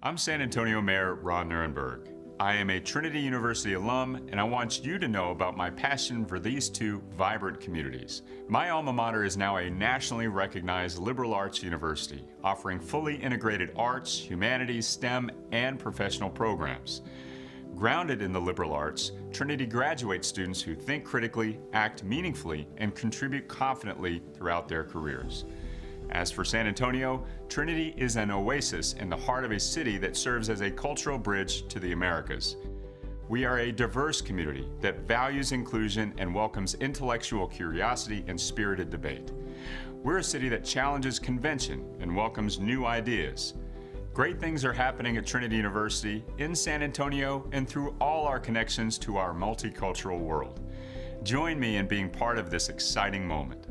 I'm San Antonio Mayor Ron Nirenberg. I am a Trinity University alum, and I want you to know about my passion for these two vibrant communities. My alma mater is now a nationally recognized liberal arts university, offering fully integrated arts, humanities, STEM, and professional programs. Grounded in the liberal arts, Trinity graduates students who think critically, act meaningfully, and contribute confidently throughout their careers. As for San Antonio, Trinity is an oasis in the heart of a city that serves as a cultural bridge to the Americas. We are a diverse community that values inclusion and welcomes intellectual curiosity and spirited debate. We're a city that challenges convention and welcomes new ideas. Great things are happening at Trinity University, in San Antonio, and through all our connections to our multicultural world. Join me in being part of this exciting moment.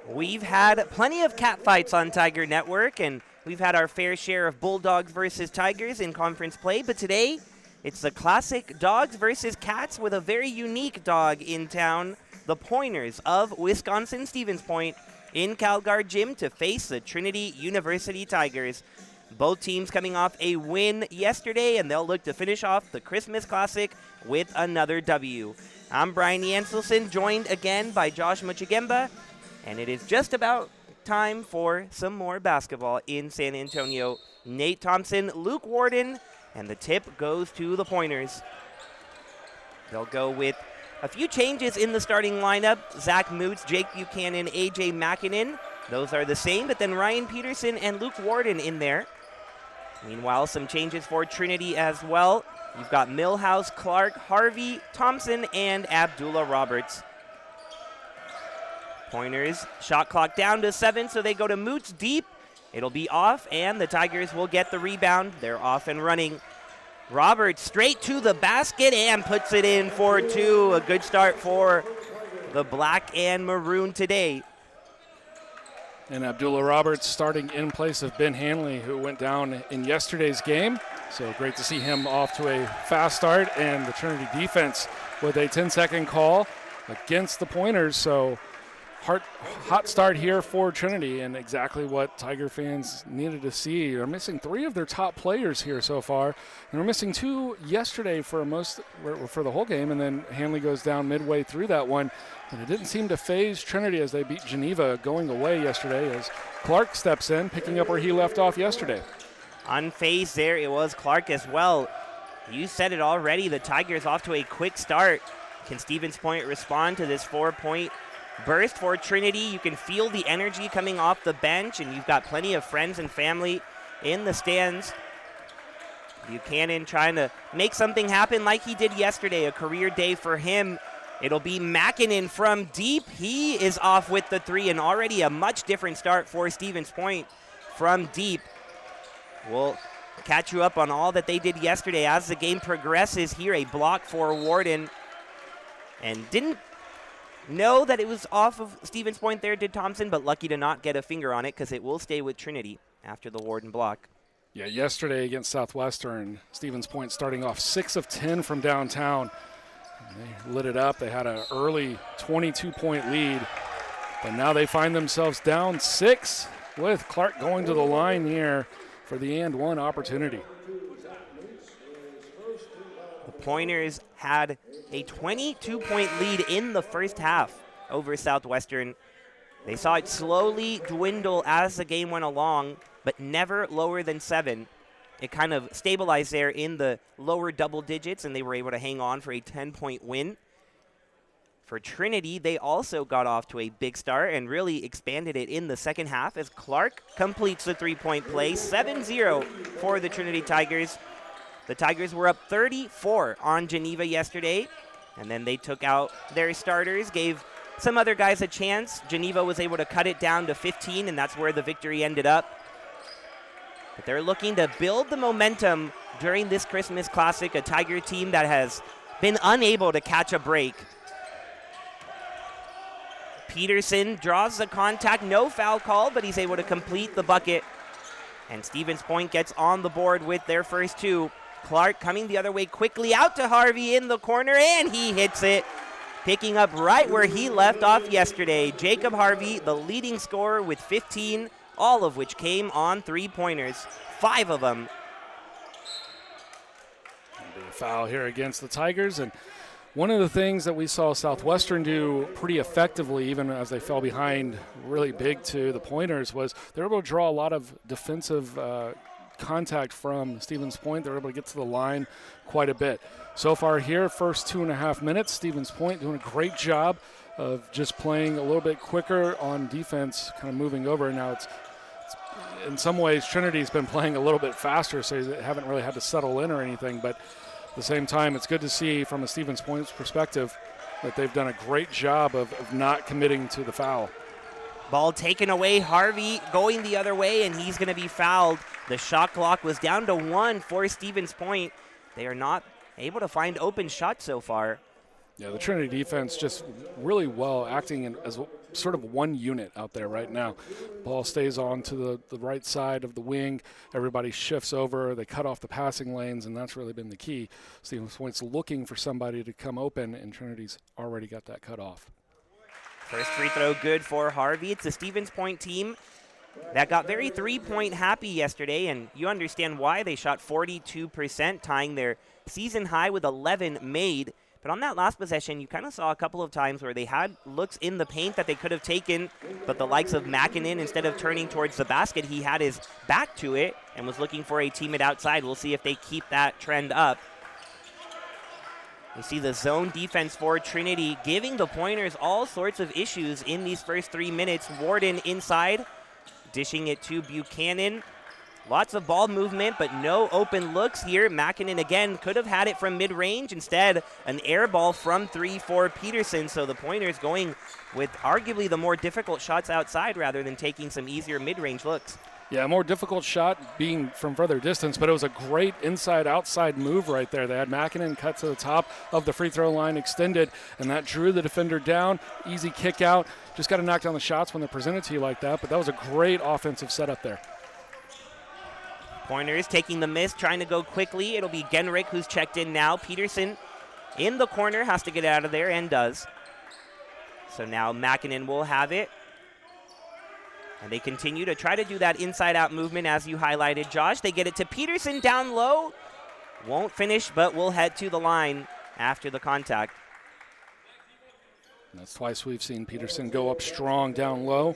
We've had plenty of cat fights on Tiger Network, and we've had our fair share of Bulldogs versus Tigers in conference play, but today it's the classic dogs versus cats with a very unique dog in town, the Pointers of Wisconsin Stevens Point in Calgard Gym to face the Trinity University Tigers. Both teams coming off a win yesterday, and they'll look to finish off the Christmas Classic with another W. I'm Brian Janselson, joined again by Josh Muchigemba, and it is just about time for some more basketball in San Antonio. Nate Thompson, Luke Warden, and the tip goes to the Pointers. They'll go with a few changes in the starting lineup. Zach Moots, Jake Buchanan, AJ Makinen. Those are the same, but then Ryan Peterson and Luke Warden in there. Meanwhile, some changes for Trinity as well. You've got Millhouse, Clark, Harvey, Thompson, and Abdullah Roberts. Pointers, shot clock down to 7, so they go to Moots deep. It'll be off, and the Tigers will get the rebound. They're off and running. Roberts straight to the basket and puts it in for 2. A good start for the black and maroon today. And Abdullah Roberts starting in place of Ben Hanley, who went down in yesterday's game. So great to see him off to a fast start, and the Trinity defense with a 10-second call against the Pointers. So hot start here for Trinity, and exactly what Tiger fans needed to see. They're missing 3 of their top players here so far, and we're missing 2 yesterday for the whole game, and then Hanley goes down midway through that one. And it didn't seem to faze Trinity as they beat Geneva going away yesterday, as Clark steps in, picking up where he left off yesterday. Unfazed there, it was Clark as well. You said it already, the Tigers off to a quick start. Can Stevens Point respond to this 4-point burst for Trinity? You can feel the energy coming off the bench, and you've got plenty of friends and family in the stands. Buchanan trying to make something happen like he did yesterday, a career day for him. It'll be Makinen from deep. He is off with the 3, and already a much different start for Stevens Point from deep. We'll catch you up on all that they did yesterday as the game progresses. Here, a block for Warden. And didn't know that it was off of Stevens Point there, did Thompson, but lucky to not get a finger on it because it will stay with Trinity after the Warden block. Yeah, yesterday against Southwestern, Stevens Point starting off 6 of 10 from downtown. They lit it up. They had an early 22-point lead, but now they find themselves down 6 with Clark going to the line here for the and one opportunity. The Pointers had a 22-point lead in the first half over Southwestern. They saw it slowly dwindle as the game went along, but never lower than 7. It kind of stabilized there in the lower double digits, and they were able to hang on for a 10-point win. For Trinity, they also got off to a big start and really expanded it in the second half as Clark completes the 3-point play. 7-0 for the Trinity Tigers. The Tigers were up 34 on Geneva yesterday, and then they took out their starters, gave some other guys a chance. Geneva was able to cut it down to 15, and that's where the victory ended up. But they're looking to build the momentum during this Christmas Classic, a Tiger team that has been unable to catch a break. Peterson draws the contact, no foul call, but he's able to complete the bucket. And Stevens Point gets on the board with their first 2. Clark coming the other way quickly out to Harvey in the corner, and he hits it, picking up right where he left off yesterday. Jacob Harvey, the leading scorer with 15, all of which came on 3-pointers, 5 of them. A foul here against the Tigers, and one of the things that we saw Southwestern do pretty effectively, even as they fell behind really big to the Pointers, was they were able to draw a lot of defensive contact from Stevens Point. They were able to get to the line quite a bit. So far here, first 2.5 minutes, Stevens Point doing a great job of just playing a little bit quicker on defense, kind of moving over. Now it's in some ways, Trinity's been playing a little bit faster, so they haven't really had to settle in or anything. But at the same time, it's good to see from a Stevens Point's perspective that they've done a great job of not committing to the foul. Ball taken away, Harvey going the other way, and he's going to be fouled. The shot clock was down to 1 for Stevens Point. They are not able to find open shots so far. Yeah, the Trinity defense just really well acting as sort of one unit out there right now. Ball stays on to the right side of the wing. Everybody shifts over. They cut off the passing lanes, and that's really been the key. Stevens Point's looking for somebody to come open, and Trinity's already got that cut off. First free throw good for Harvey. It's a Stevens Point team that got very three-point happy yesterday, and you understand why. They shot 42%, tying their season high with 11 made. But on that last possession, you kind of saw a couple of times where they had looks in the paint that they could have taken, but the likes of Makinen, instead of turning towards the basket, he had his back to it and was looking for a teammate outside. We'll see if they keep that trend up. We see the zone defense for Trinity giving the Pointers all sorts of issues in these first 3 minutes. Warden inside, dishing it to Buchanan. Lots of ball movement, but no open looks here. Makinen again could have had it from mid-range. Instead, an air ball from 3 for Peterson. So the Pointers going with arguably the more difficult shots outside rather than taking some easier mid-range looks. Yeah, a more difficult shot being from further distance, but it was a great inside-outside move right there. They had Makinen cut to the top of the free throw line, extended, and that drew the defender down. Easy kick out. Just got to knock down the shots when they're presented to you like that, but that was a great offensive setup there. Pointers taking the miss, trying to go quickly. It'll be Genrick who's checked in now. Peterson in the corner, has to get out of there, and does. So now Makinen will have it. And they continue to try to do that inside-out movement as you highlighted, Josh. They get it to Peterson down low. Won't finish, but will head to the line after the contact. And that's twice we've seen Peterson go up strong down low.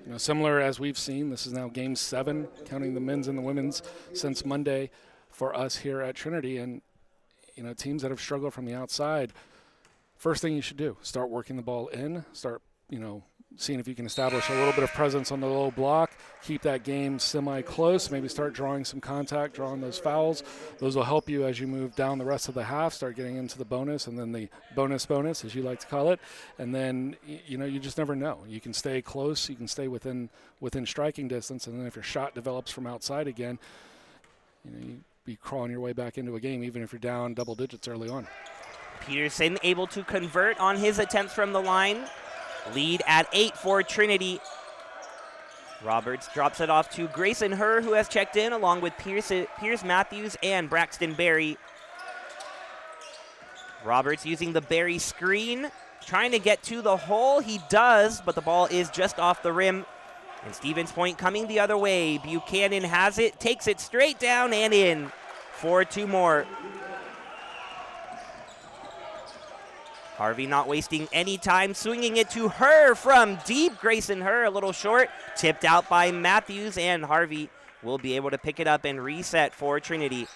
You know, similar as we've seen, this is now game 7, counting the men's and the women's since Monday for us here at Trinity. And, you know, teams that have struggled from the outside, first thing you should do, start working the ball in, start, you know, seeing if you can establish a little bit of presence on the low block, keep that game semi-close, maybe start drawing some contact, drawing those fouls. Those will help you as you move down the rest of the half, start getting into the bonus, and then the bonus, as you like to call it. And then, you know, you just never know. You can stay close, you can stay within striking distance, and then if your shot develops from outside again, you know, you be crawling your way back into a game, even if you're down double digits early on. Peterson able to convert on his attempts from the line. Lead at 8 for Trinity. Roberts drops it off to Grayson Herr, who has checked in, along with Pierce Matthews and Braxton Berry. Roberts using the Berry screen, trying to get to the hole. He does, but the ball is just off the rim. And Stevens Point coming the other way. Buchanan has it, takes it straight down and in for 2 more. Harvey not wasting any time, swinging it to Herr from deep. Grayson Herr a little short, tipped out by Matthews, and Harvey will be able to pick it up and reset for Trinity.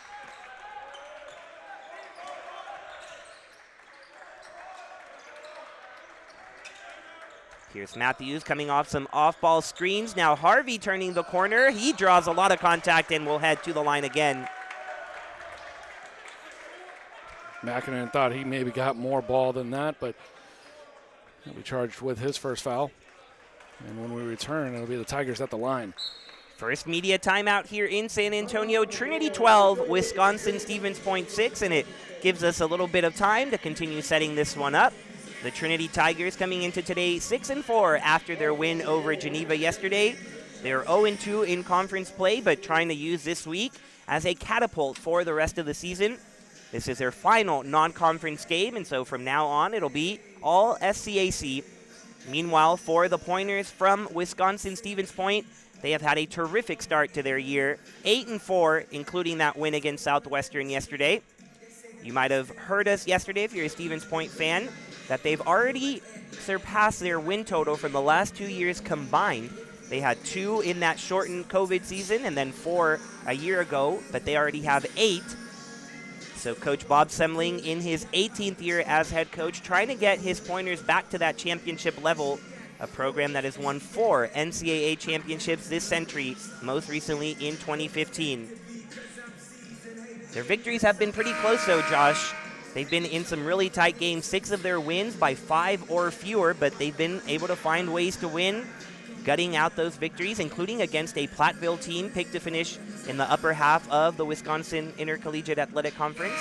Here's Matthews coming off some off-ball screens. Now Harvey turning the corner. He draws a lot of contact and will head to the line again. Makinen thought he maybe got more ball than that, but he'll be charged with his first foul. And when we return, it'll be the Tigers at the line. First media timeout here in San Antonio. Trinity 12, Wisconsin Stevens Point 6, and it gives us a little bit of time to continue setting this one up. The Trinity Tigers coming into today 6-4 after their win over Geneva yesterday. They're 0-2 in conference play, but trying to use this week as a catapult for the rest of the season. This is their final non-conference game, and so from now on, it'll be all SCAC. Meanwhile, for the Pointers from Wisconsin Stevens Point, they have had a terrific start to their year, 8-4, including that win against Southwestern yesterday. You might have heard us yesterday, if you're a Stevens Point fan, that they've already surpassed their win total from the last 2 years combined. They had 2 in that shortened COVID season and then 4 a year ago, but they already have 8. So Coach Bob Semling in his 18th year as head coach, trying to get his Pointers back to that championship level, a program that has won 4 NCAA championships this century, most recently in 2015. Their victories have been pretty close though, Josh. They've been in some really tight games, 6 of their wins by 5 or fewer, but they've been able to find ways to win, gutting out those victories, including against a Platteville team picked to finish in the upper half of the Wisconsin Intercollegiate Athletic Conference.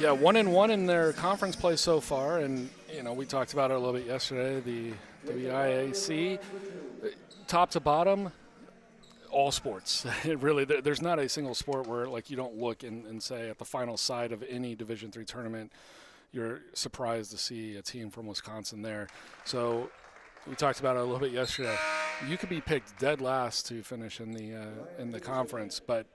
Yeah, 1-1 in their conference play so far, and we talked about it a little bit yesterday. The WIAC, top to bottom, all sports. There's not a single sport where you don't look and say at the final side of any Division III tournament, you're surprised to see a team from Wisconsin there. So we talked about it a little bit yesterday. You could be picked dead last to finish in the conference, but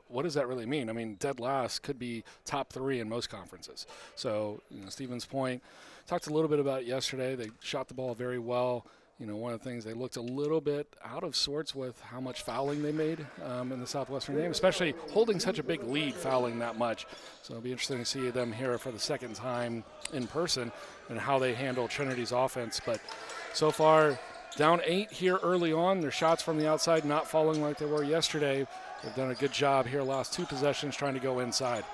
what does that really mean? I mean, dead last could be top 3 in most conferences. So, Stevens Point, talked a little bit about it yesterday. They shot the ball very well. One of the things, they looked a little bit out of sorts with how much fouling they made in the Southwestern game, especially holding such a big lead, fouling that much. So it'll be interesting to see them here for the second time in person and how they handle Trinity's offense. But so far, down 8 here early on. Their shots from the outside not falling like they were yesterday. They've done a good job here last 2 possessions trying to go inside.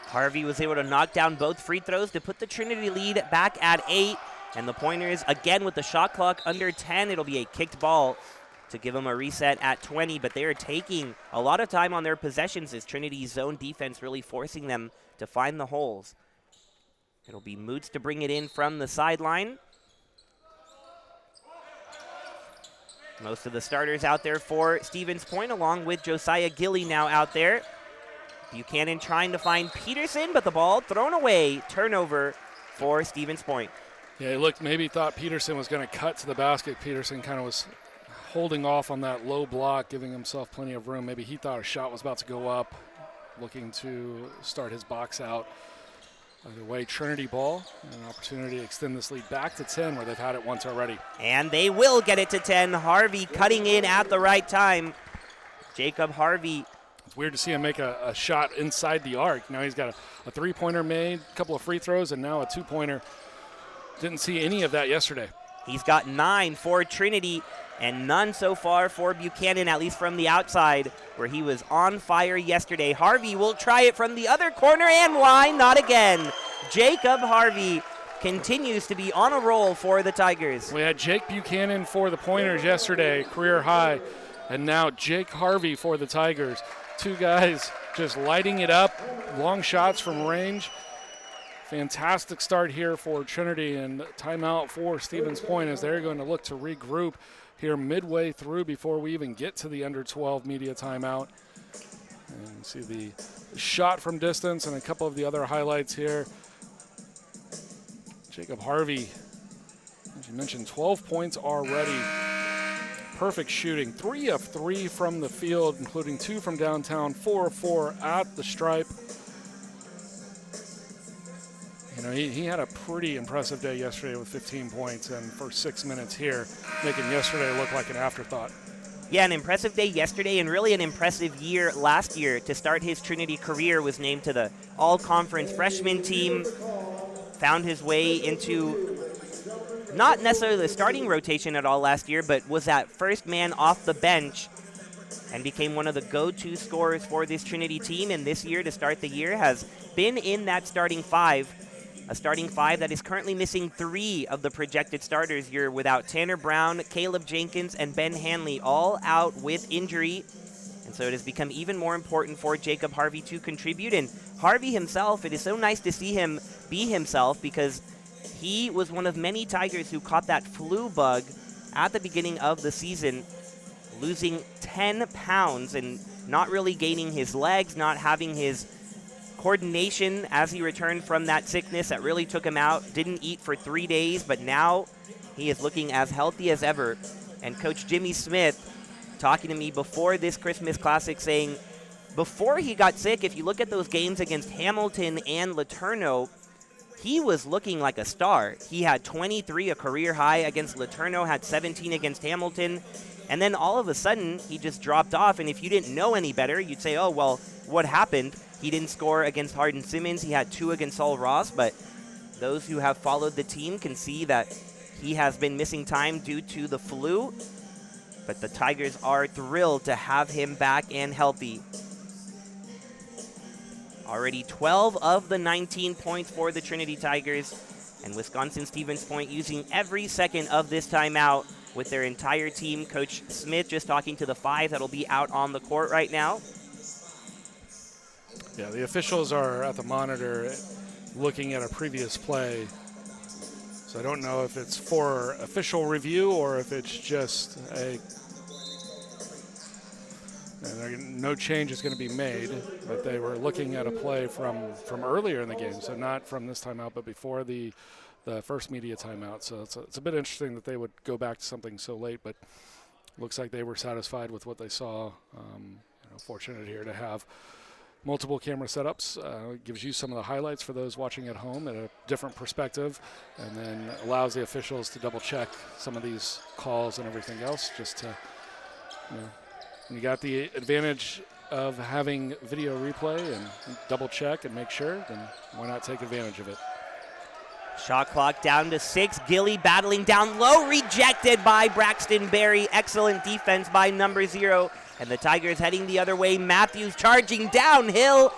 Harvey was able to knock down both free throws to put the Trinity lead back at 8. And the Pointers, again with the shot clock under 10, it'll be a kicked ball to give them a reset at 20. But they are taking a lot of time on their possessions as Trinity's zone defense really forcing them to find the holes. It'll be Moots to bring it in from the sideline. Most of the starters out there for Stevens Point, along with Josiah Gilly now out there. Buchanan trying to find Peterson, but the ball thrown away. Turnover for Stevens Point. Yeah, maybe thought Peterson was going to cut to the basket. Peterson kind of was holding off on that low block, giving himself plenty of room. Maybe he thought a shot was about to go up, looking to start his box out. Either way, Trinity ball, and an opportunity to extend this lead back to 10 where they've had it once already. And they will get it to 10. Harvey cutting in at the right time. Jacob Harvey. It's weird to see him make a shot inside the arc. Now he's got a three-pointer made, a couple of free throws, and now a two-pointer. Didn't see any of that yesterday. He's got 9 for Trinity and none so far for Buchanan, at least from the outside, where he was on fire yesterday. Harvey will try it from the other corner, and why not again? Jacob Harvey continues to be on a roll for the Tigers. We had Jake Buchanan for the Pointers yesterday, career high, and now Jake Harvey for the Tigers. Two guys just lighting it up, long shots from range. Fantastic start here for Trinity, and timeout for Stevens Point as they're going to look to regroup here midway through before we even get to the under 12 media timeout. And you see the shot from distance and a couple of the other highlights here. Jacob Harvey, as you mentioned, 12 points already. Perfect shooting, 3 of 3 from the field, including 2 from downtown, 4 of 4 at the stripe. You know, he had a pretty impressive day yesterday with 15 points and first 6 minutes here, making yesterday look like an afterthought. Yeah, an impressive day yesterday and really an impressive year last year. To start his Trinity career, was named to the all-conference freshman team, found his way into not necessarily the starting rotation at all last year, but was that first man off the bench and became one of the go-to scorers for this Trinity team. And this year, to start the year, has been in that starting 5. A starting 5 that is currently missing 3 of the projected starters. You're without Tanner Brown, Caleb Jenkins, and Ben Hanley, all out with injury. And so it has become even more important for Jacob Harvey to contribute. And Harvey himself, it is so nice to see him be himself, because he was one of many Tigers who caught that flu bug at the beginning of the season, losing 10 pounds and not really gaining his legs, not having his coordination as he returned from that sickness that really took him out. Didn't eat for 3 days, but now he is looking as healthy as ever. And Coach Jimmy Smith talking to me before this Christmas Classic, saying before he got sick, if you look at those games against Hamilton and Laterno, he was looking like a star. He had 23, a career high against Laterno, had 17 against Hamilton, and then all of a sudden he just dropped off. And if you didn't know any better, you'd say, oh, well, what happened? He didn't score against Hardin Simmons. He had 2 against Saul Ross, but those who have followed the team can see that he has been missing time due to the flu. But the Tigers are thrilled to have him back and healthy. Already 12 of the 19 points for the Trinity Tigers, and Wisconsin Stevens Point using every second of this timeout with their entire team. Coach Smith just talking to the 5 that'll be out on the court right now. Yeah, the officials are at the monitor looking at a previous play. So I don't know if it's for official review or if it's just no change is going to be made, but they were looking at a play from earlier in the game, so not from this timeout, but before the first media timeout. So it's a bit interesting that they would go back to something so late, but looks like they were satisfied with what they saw. Fortunate here to have multiple camera setups. Gives you some of the highlights for those watching at home at a different perspective, and then allows the officials to double check some of these calls and everything else, just to, when you got the advantage of having video replay and double check and make sure, then why not take advantage of it? Shot clock down to 6. Gilly battling down low, rejected by Braxton Berry. Excellent defense by number 0. And the Tigers heading the other way. Matthews charging downhill.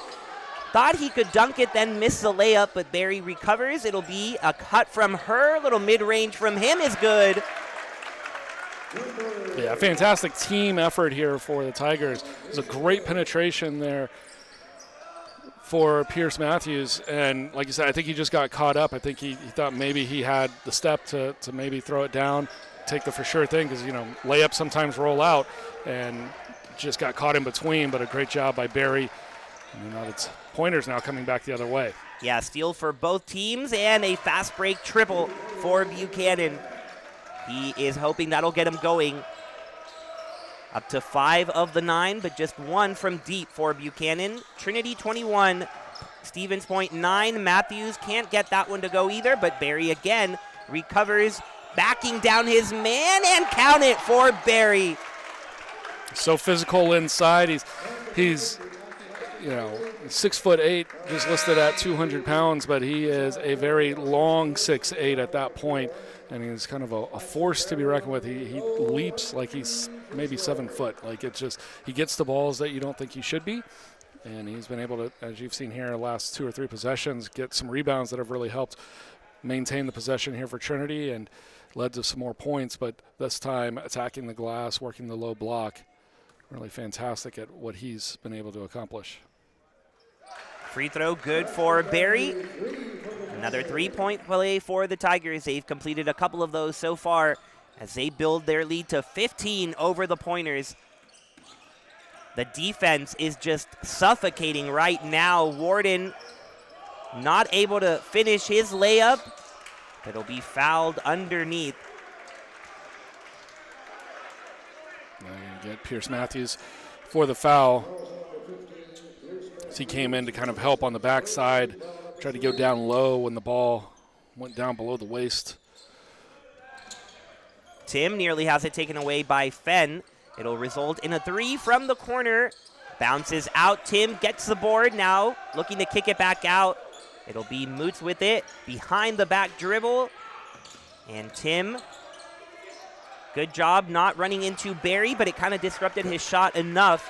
Thought he could dunk it, then missed the layup, but Berry recovers. It'll be a cut from her. Little mid-range from him is good. Yeah, fantastic team effort here for the Tigers. There's a great penetration there for Pierce Matthews. And like you said, I think he just got caught up. I think he thought maybe he had the step to maybe throw it down, take the for sure thing, because, layups sometimes roll out, and just got caught in between, but a great job by Berry. And now it's Pointers now coming back the other way. Yeah, steal for both teams and a fast break triple for Buchanan. He is hoping that'll get him going. Up to 5 of the 9, but just 1 from deep for Buchanan. Trinity 21, Stevens Point 9. Matthews can't get that one to go either, but Berry again recovers, backing down his man, and count it for Berry. So physical inside. He's 6'8", just listed at 200 pounds, but he is a very long 6'8" at that point, and he's kind of a force to be reckoned with. He leaps like he's maybe 7 foot. Like, it's just, he gets the balls that you don't think he should be, and he's been able to, as you've seen here, the last 2 or 3 possessions, get some rebounds that have really helped maintain the possession here for Trinity and led to some more points, but this time attacking the glass, working the low block. Really fantastic at what he's been able to accomplish. Free throw good for Berry. Another 3-point play for the Tigers. They've completed a couple of those so far as they build their lead to 15 over the Pointers. The defense is just suffocating right now. Warden not able to finish his layup. It'll be fouled underneath. Now you get Pierce Matthews for the foul. So he came in to kind of help on the backside, tried to go down low when the ball went down below the waist. Tim nearly has it taken away by Fenn. It'll result in a 3 from the corner. Bounces out. Tim gets the board now, looking to kick it back out. It'll be Moots with it, behind the back dribble. And Tim, good job not running into Berry, but it kind of disrupted his shot enough.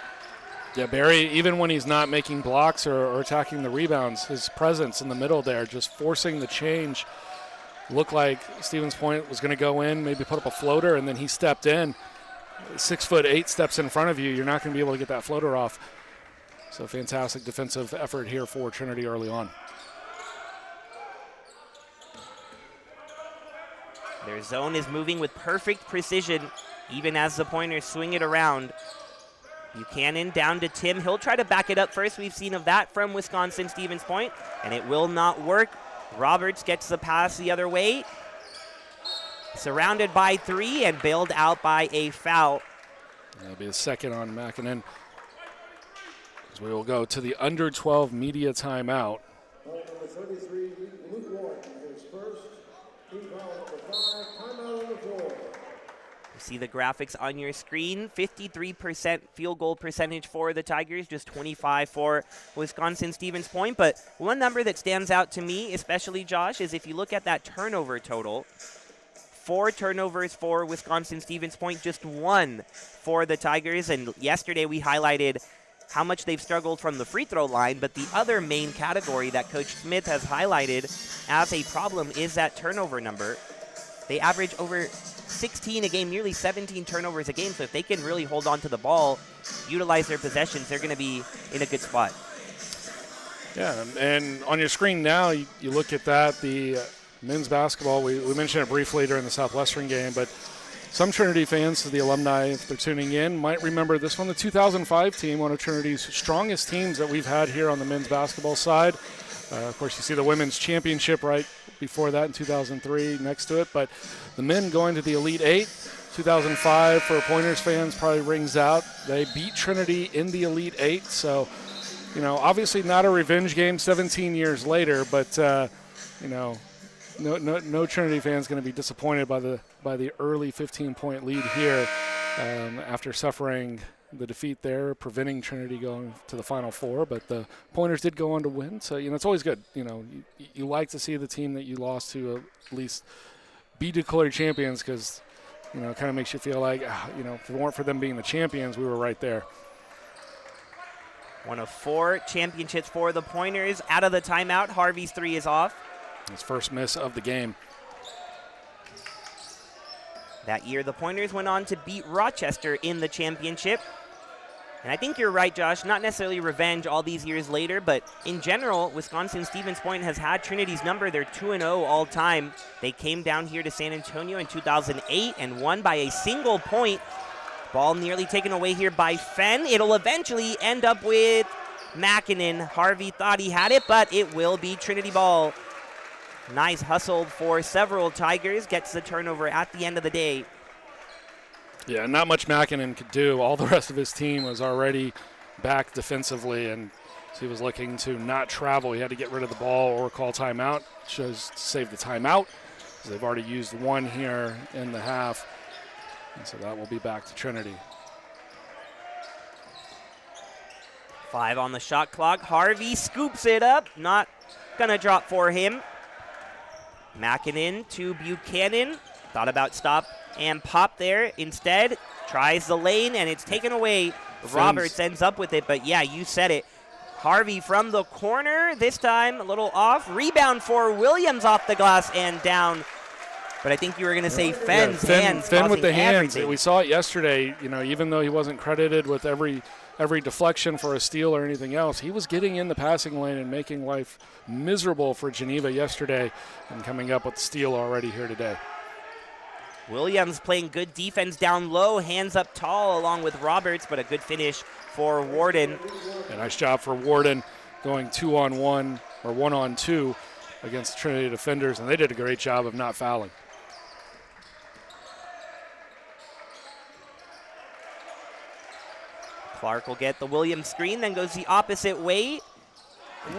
Yeah, Berry, even when he's not making blocks or attacking the rebounds, his presence in the middle there, just forcing the change. Looked like Stevens Point was going to go in, maybe put up a floater, and then he stepped in. 6'8" steps in front of you. You're not going to be able to get that floater off. So fantastic defensive effort here for Trinity early on. Their zone is moving with perfect precision, even as the Pointers swing it around. Buchanan down to Tim. He'll try to back it up first. We've seen of that from Wisconsin Stevens Point, and it will not work. Roberts gets the pass the other way. Surrounded by 3 and bailed out by a foul. That'll be a second on Mackinnon. As we will go to the under 12 media timeout. Number 33, Luke Warren is first. Team foul number 5, timeout on the floor. You see the graphics on your screen. 53% field goal percentage for the Tigers, just 25 for Wisconsin Stevens Point. But one number that stands out to me, especially Josh, is if you look at that turnover total. 4 turnovers for Wisconsin Stevens Point, just 1 for the Tigers. And yesterday we highlighted how much they've struggled from the free throw line, but the other main category that Coach Smith has highlighted as a problem is that turnover number. They average over 16 a game, nearly 17 turnovers a game, so if they can really hold on to the ball, utilize their possessions, they're going to be in a good spot. Yeah, and on your screen now, you look at that, the men's basketball, we mentioned it briefly during the Southwestern game, but some Trinity fans, the alumni, if they're tuning in, might remember this one, the 2005 team, one of Trinity's strongest teams that we've had here on the men's basketball side. Of course, you see the women's championship right before that in 2003 next to it, but the men going to the Elite Eight, 2005 for Pointers fans probably rings out. They beat Trinity in the Elite Eight, so, you know, obviously not a revenge game 17 years later, but, you know, no Trinity fan's going to be disappointed by the early 15-point lead here after suffering the defeat there, preventing Trinity going to the Final Four. But the Pointers did go on to win, so, you know, it's always good. You know, you like to see the team that you lost to at least be declared champions because, you know, it kind of makes you feel like, you know, if it weren't for them being the champions, we were right there. One of 4 championships for the Pointers. Out of the timeout, Harvey's 3 is off. His first miss of the game. That year, the Pointers went on to beat Rochester in the championship. And I think you're right, Josh, not necessarily revenge all these years later, but in general, Wisconsin-Stevens Point has had Trinity's number. They're 2-0 all time. They came down here to San Antonio in 2008 and won by a single point. Ball nearly taken away here by Fenn. It'll eventually end up with Makinen. Harvey thought he had it, but it will be Trinity ball. Nice hustle for several Tigers. Gets the turnover at the end of the day. Yeah, not much Makinen could do. All the rest of his team was already back defensively, and so he was looking to not travel. He had to get rid of the ball or call timeout. Chose to save the timeout, because they've already used one here in the half. And so that will be back to Trinity. 5 on the shot clock. Harvey scoops it up. Not going to drop for him. Makinen to Buchanan. Thought about stop and pop there. Instead, tries the lane, and it's taken away. Roberts ends up with it, but yeah, you said it. Harvey from the corner. This time, a little off. Rebound for Williams off the glass and down. But I think you were going to say Fenn's hands. Fenn with the hands. Everything. We saw it yesterday. You know, even though he wasn't credited with every deflection for a steal or anything else, he was getting in the passing lane and making life miserable for Geneva yesterday and coming up with the steal already here today. Williams playing good defense down low, hands up tall along with Roberts, but a good finish for Warden. A nice job for Warden going 2-on-1 or 1-on-2 against Trinity defenders, and they did a great job of not fouling. Clark will get the Williams screen, then goes the opposite way.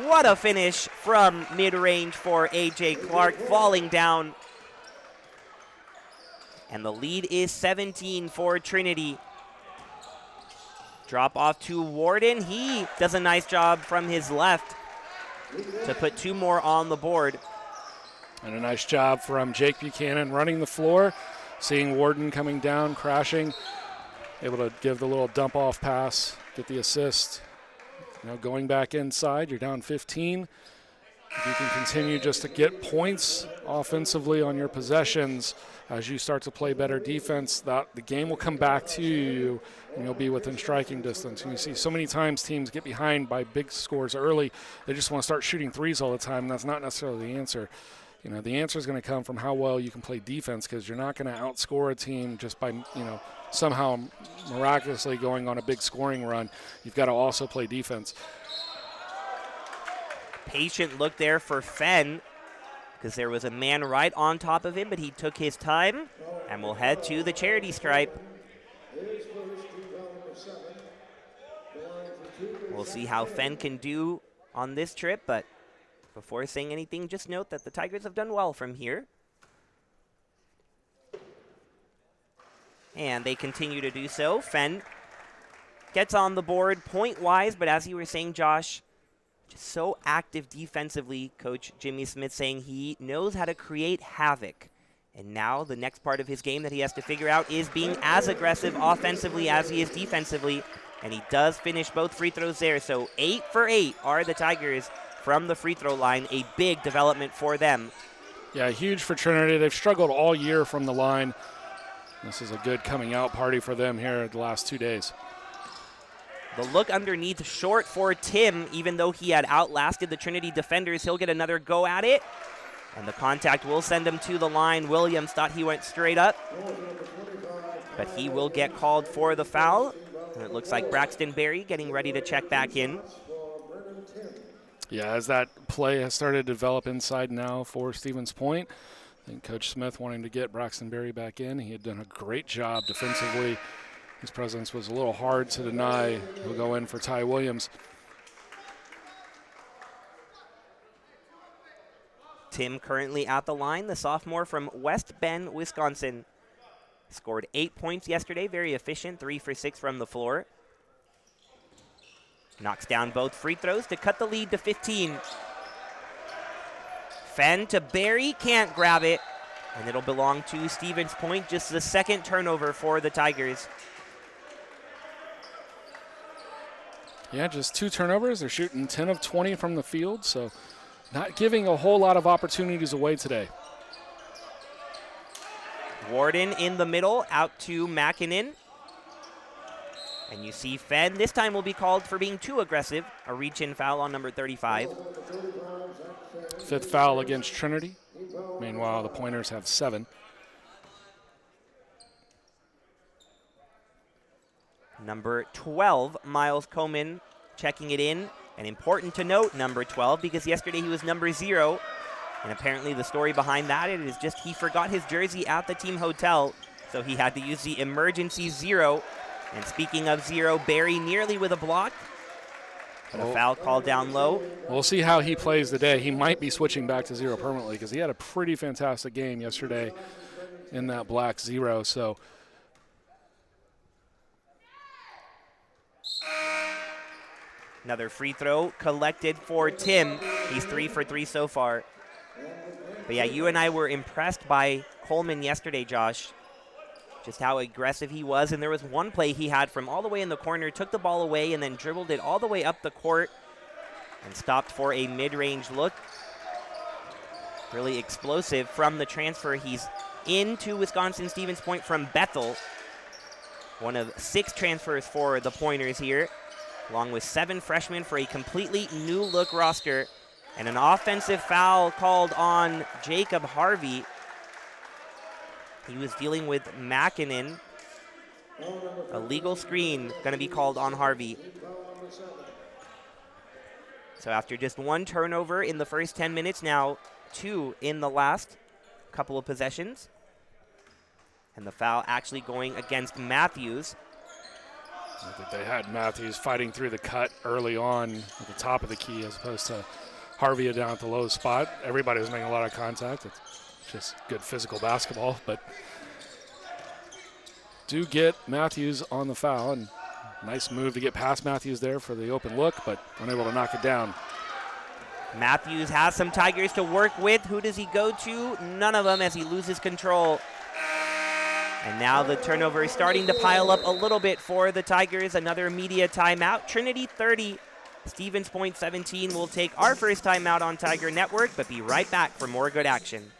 What a finish from mid-range for A.J. Clark, falling down. And the lead is 17 for Trinity. Drop off to Warden. He does a nice job from his left to put 2 more on the board. And a nice job from Jake Buchanan running the floor, seeing Warden coming down, crashing, able to give the little dump-off pass, get the assist. You know, going back inside, you're down 15. If you can continue just to get points offensively on your possessions as you start to play better defense, the game will come back to you and you'll be within striking distance. And you see so many times teams get behind by big scores early. They just want to start shooting threes all the time, and that's not necessarily the answer. You know, the answer is going to come from how well you can play defense, because you're not going to outscore a team just by, you know, somehow miraculously going on a big scoring run. You've got to also play defense. Patient look there for Fenn, because there was a man right on top of him, but he took his time, and we'll head to the charity stripe. We'll see how Fenn can do on this trip, but before saying anything, just note that the Tigers have done well from here. And they continue to do so. Fenn gets on the board point-wise, but as you were saying, Josh, just so active defensively. Coach Jimmy Smith saying he knows how to create havoc. And now the next part of his game that he has to figure out is being as aggressive offensively as he is defensively. And he does finish both free throws there. So 8 for 8 are the Tigers from the free throw line. A big development for them. Yeah, huge for Trinity. They've struggled all year from the line. This is a good coming out party for them here the last 2 days. The look underneath short for Tim, even though he had outlasted the Trinity defenders. He'll get another go at it. And the contact will send him to the line. Williams thought he went straight up, but he will get called for the foul. And it looks like Braxton Berry getting ready to check back in. Yeah, as that play has started to develop inside now for Stevens Point, I think Coach Smith wanting to get Braxton Berry back in. He had done a great job defensively. His presence was a little hard to deny. He'll go in for Ty Williams. Tim currently at the line, the sophomore from West Bend, Wisconsin. Scored 8 points yesterday, very efficient, 3 for 6 from the floor. Knocks down both free throws to cut the lead to 15. Fenn to Berry, can't grab it, and it'll belong to Stevens Point. Just the second turnover for the Tigers. Yeah, just 2 turnovers. They're shooting 10 of 20 from the field, so not giving a whole lot of opportunities away today. Warden in the middle, out to Makinen. And you see Fenn this time will be called for being too aggressive. A reach-in foul on number 35. 5th foul against Trinity. Meanwhile, the Pointers have 7. Number 12, Miles Coman, checking it in. And important to note, number 12, because yesterday he was number 0. And apparently the story behind that is just he forgot his jersey at the team hotel, so he had to use the emergency 0. And speaking of 0, Berry nearly with a block. But a foul called down low. We'll see how he plays today. He might be switching back to 0 permanently because he had a pretty fantastic game yesterday in that black 0. So another free throw collected for Tim. He's 3 for 3 so far. But yeah, you and I were impressed by Coleman yesterday, Josh. Just how aggressive he was. And there was one play he had from all the way in the corner, took the ball away and then dribbled it all the way up the court and stopped for a mid-range look. Really explosive from the transfer. He's into Wisconsin Stevens Point from Bethel. One of 6 transfers for the Pointers here, along with 7 freshmen for a completely new look roster. And an offensive foul called on Jacob Harvey. He was dealing with Makinen. A legal screen going to be called on Harvey. So after just 1 turnover in the first 10 minutes, now 2 in the last couple of possessions. And the foul actually going against Matthews. I think they had Matthews fighting through the cut early on at the top of the key as opposed to Harvey down at the low spot. Everybody was making a lot of contact. It's just good physical basketball, but do get Matthews on the foul, and nice move to get past Matthews there for the open look, but unable to knock it down. Matthews has some Tigers to work with. Who does he go to? None of them as he loses control. And now the turnover is starting to pile up a little bit for the Tigers. Another media timeout. Trinity 30, Stevens Point 17. We'll take our first timeout on Tiger Network, but be right back for more good action.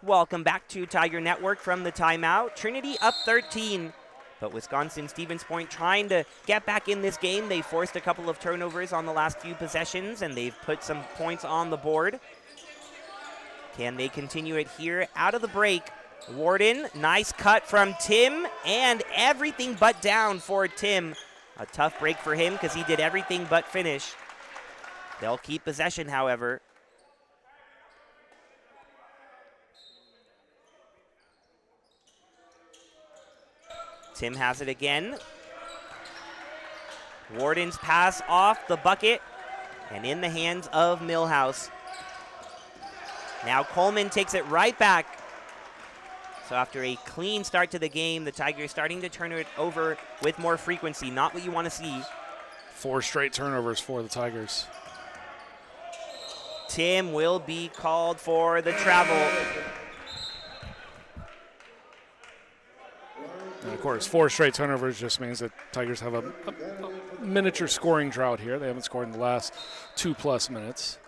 Welcome back to Tiger Network from the timeout. Trinity up 13, but Wisconsin Stevens Point trying to get back in this game. They forced a couple of turnovers on the last few possessions, and they've put some points on the board. Can they continue it here out of the break? Warden, nice cut from Tim, and everything but down for Tim. A tough break for him because he did everything but finish. They'll keep possession, however. Tim has it again. Warden's pass off the bucket and in the hands of Millhouse. Now Coleman takes it right back. So after a clean start to the game, the Tigers starting to turn it over with more frequency. Not what you want to see. 4 straight turnovers for the Tigers. Tim will be called for the travel. And of course, 4 straight turnovers just means that Tigers have a miniature scoring drought here. They haven't scored in the last 2+ minutes.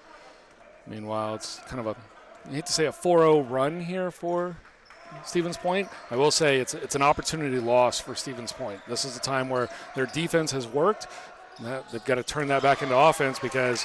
Meanwhile, it's kind of I hate to say a 4-0 run here for Stevens Point. I will say it's an opportunity loss for Stevens Point. This is a time where their defense has worked. They've got to turn that back into offense because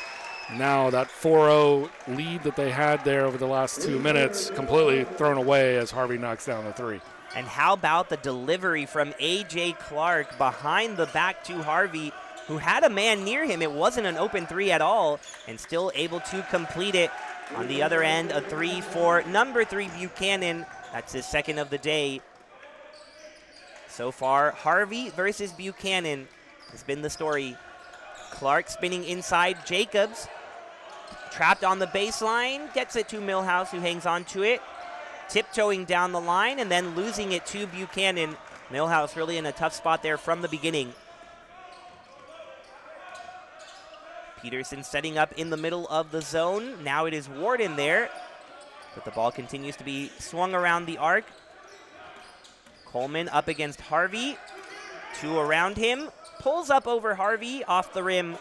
now that 4-0 lead that they had there over the last 2 minutes completely thrown away as Harvey knocks down the 3. And how about the delivery from A.J. Clark behind the back to Harvey, who had a man near him. It wasn't an open 3 at all, and still able to complete it. On the other end, a 3 for number 3 Buchanan. That's his second of the day. So far, Harvey versus Buchanan has been the story. Clark spinning inside. Jacobs trapped on the baseline, gets it to Millhouse, who hangs on to it. Tiptoeing down the line and then losing it to Buchanan. Millhouse really in a tough spot there from the beginning. Peterson setting up in the middle of the zone. Now it is Warden there, but the ball continues to be swung around the arc. Coleman up against Harvey. 2 around him. Pulls up over Harvey off the rim.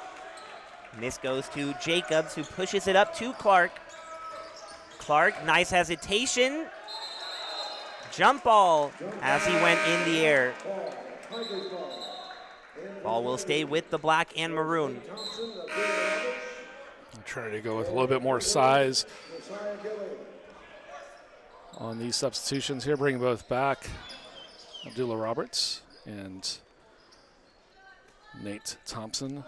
Miss goes to Jacobs, who pushes it up to Clark. Clark, nice hesitation. Jump ball as he went in the air. Ball will stay with the black and maroon. I'm trying to go with a little bit more size on these substitutions here. Bring both back. Abdullah Roberts and Nate Thompson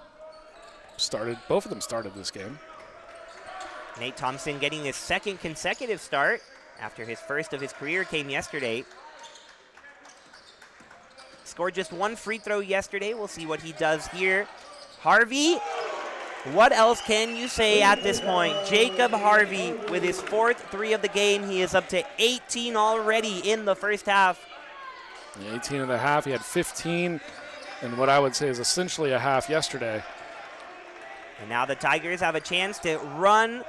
started. Both of them started this game. Nate Thompson getting his second consecutive start after his first of his career came yesterday. Scored just 1 free throw yesterday. We'll see what he does here. Harvey, what else can you say at this point? Jacob Harvey with his 4th 3 of the game. He is up to 18 already in the first half. 18 and a half. He had 15 in what I would say is essentially a half yesterday. And now the Tigers have a chance to run.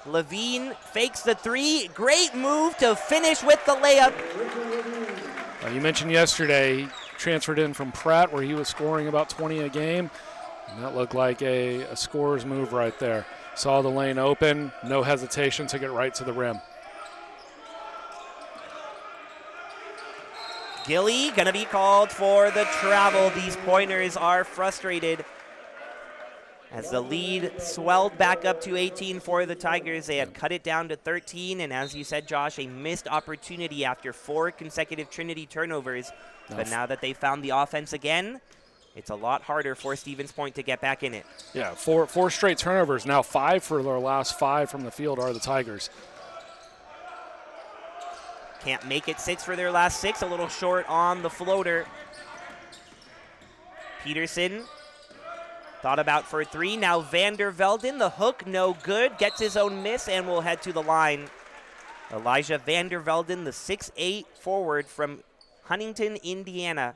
Levine fakes the 3. Great move to finish with the layup. You mentioned yesterday he transferred in from Pratt where he was scoring about 20 a game. And that looked like a scorer's move right there. Saw the lane open, no hesitation, took it right to the rim. Gilly gonna be called for the travel. These pointers are frustrated. As the lead swelled back up to 18 for the Tigers, they had cut it down to 13, and as you said, Josh, a missed opportunity after 4 consecutive Trinity turnovers. But now that they found the offense again, it's a lot harder for Stevens Point to get back in it. Yeah, four straight turnovers. Now 5 for their last 5 from the field are the Tigers. Can't make it 6 for their last 6, a little short on the floater. Peterson thought about for 3. Now Vander Velden, the hook, no good. Gets his own miss and will head to the line. Elijah Vander Velden, the 6'8 forward from Huntington, Indiana,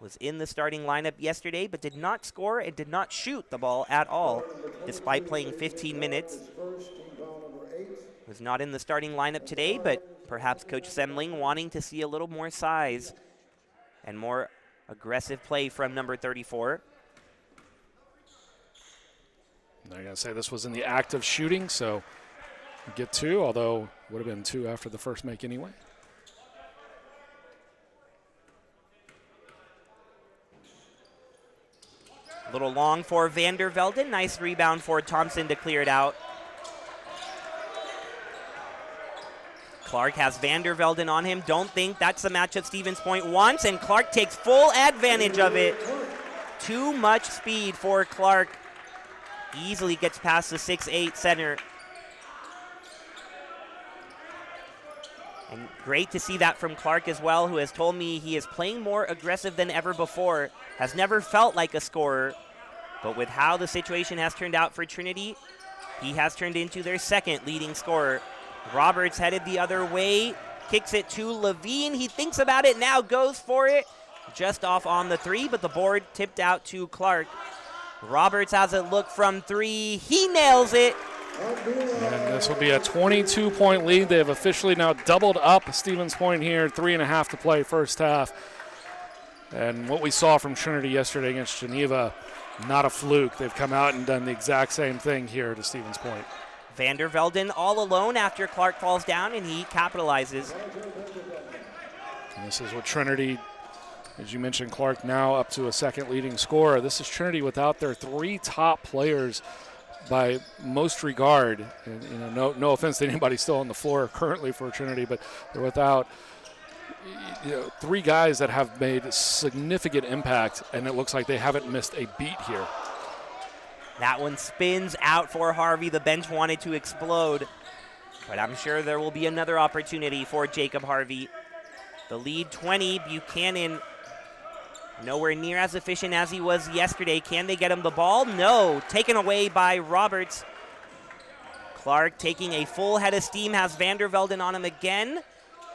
was in the starting lineup yesterday but did not score and did not shoot the ball at all despite playing 15 minutes. Was not in the starting lineup today, but perhaps Coach Semling wanting to see a little more size and more aggressive play from number 34. I gotta say this was in the act of shooting, so we get 2, although Would have been 2 after the first make anyway. A little long for Vander Velden. Nice rebound for Thompson to clear it out. Clark has Vander Velden on him. Don't think that's the matchup Stevens Point wants, and Clark takes full advantage of it. Too much speed for Clark. Easily gets past the 6'8" center. And great to see that from Clark as well, who has told me he is playing more aggressive than ever before, has never felt like a scorer. But with how the situation has turned out for Trinity, he has turned into their second leading scorer. Roberts headed the other way, kicks it to Levine. He thinks about it now, goes for it. Just off on the 3, but the board tipped out to Clark. Roberts has a look from 3. He nails it. And this will be a 22-point lead. They have officially now doubled up Stevens Point here. 3.5 to play first half. And what we saw from Trinity yesterday against Geneva, not a fluke. They've come out and done the exact same thing here to Stevens Point. Vander Velden all alone after Clark falls down, and he capitalizes. And this is what Trinity, as you mentioned, Clark now up to a second leading scorer. This is Trinity without their 3 top players by most regard. And, no offense to anybody still on the floor currently for Trinity, but they're without 3 guys that have made significant impact, and it looks like they haven't missed a beat here. That one spins out for Harvey. The bench wanted to explode, but I'm sure there will be another opportunity for Jacob Harvey. The lead 20, Buchanan nowhere near as efficient as he was yesterday. Can they get him the ball? No, taken away by Roberts. Clark taking a full head of steam, has Vander Velden on him again.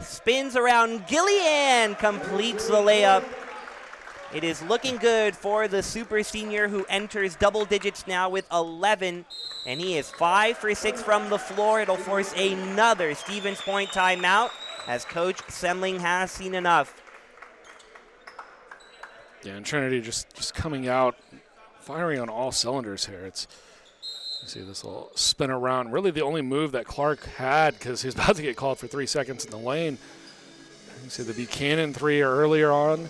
Spins around, Gillian completes the layup. It is looking good for the super senior, who enters double digits now with 11, and he is 5 for 6 from the floor. It'll force another Stevens Point timeout, as Coach Semling has seen enough. Yeah, and Trinity just coming out, firing on all cylinders here. You see this little spin around. Really the only move that Clark had, because he's about to get called for 3 seconds in the lane. You see the Buchanan 3 earlier on.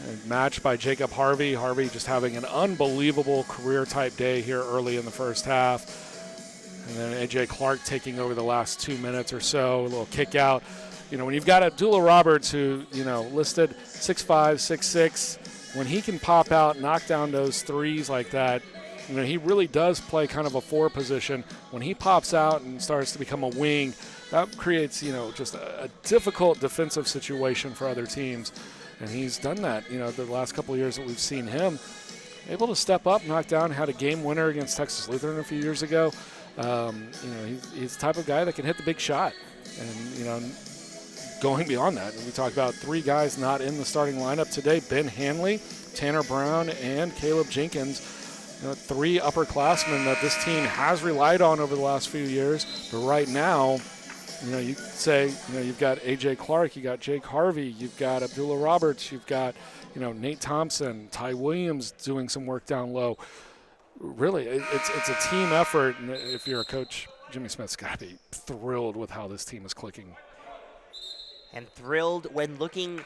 And matched by Jacob Harvey. Harvey just having an unbelievable career-type day here early in the first half. And then A.J. Clark taking over the last 2 minutes or so, a little kick out. When you've got Abdullah Roberts, who, listed 6'5", 6'6", when he can pop out, knock down those threes like that, he really does play kind of a 4 position. When he pops out and starts to become a wing, that creates, just a difficult defensive situation for other teams. And he's done that, the last couple of years that we've seen him. Able to step up, knock down, had a game winner against Texas Lutheran a few years ago. He's the type of guy that can hit the big shot. And, going beyond that, we talked about 3 guys not in the starting lineup today: Ben Hanley, Tanner Brown, and Caleb Jenkins. 3 upperclassmen that this team has relied on over the last few years. But right now, you say, you've got A.J. Clark, you got Jake Harvey, you've got Abdullah Roberts, you've got, Nate Thompson, Ty Williams doing some work down low. Really, it's a team effort, and if you're a coach, Jimmy Smith's got to be thrilled with how this team is clicking. And thrilled when looking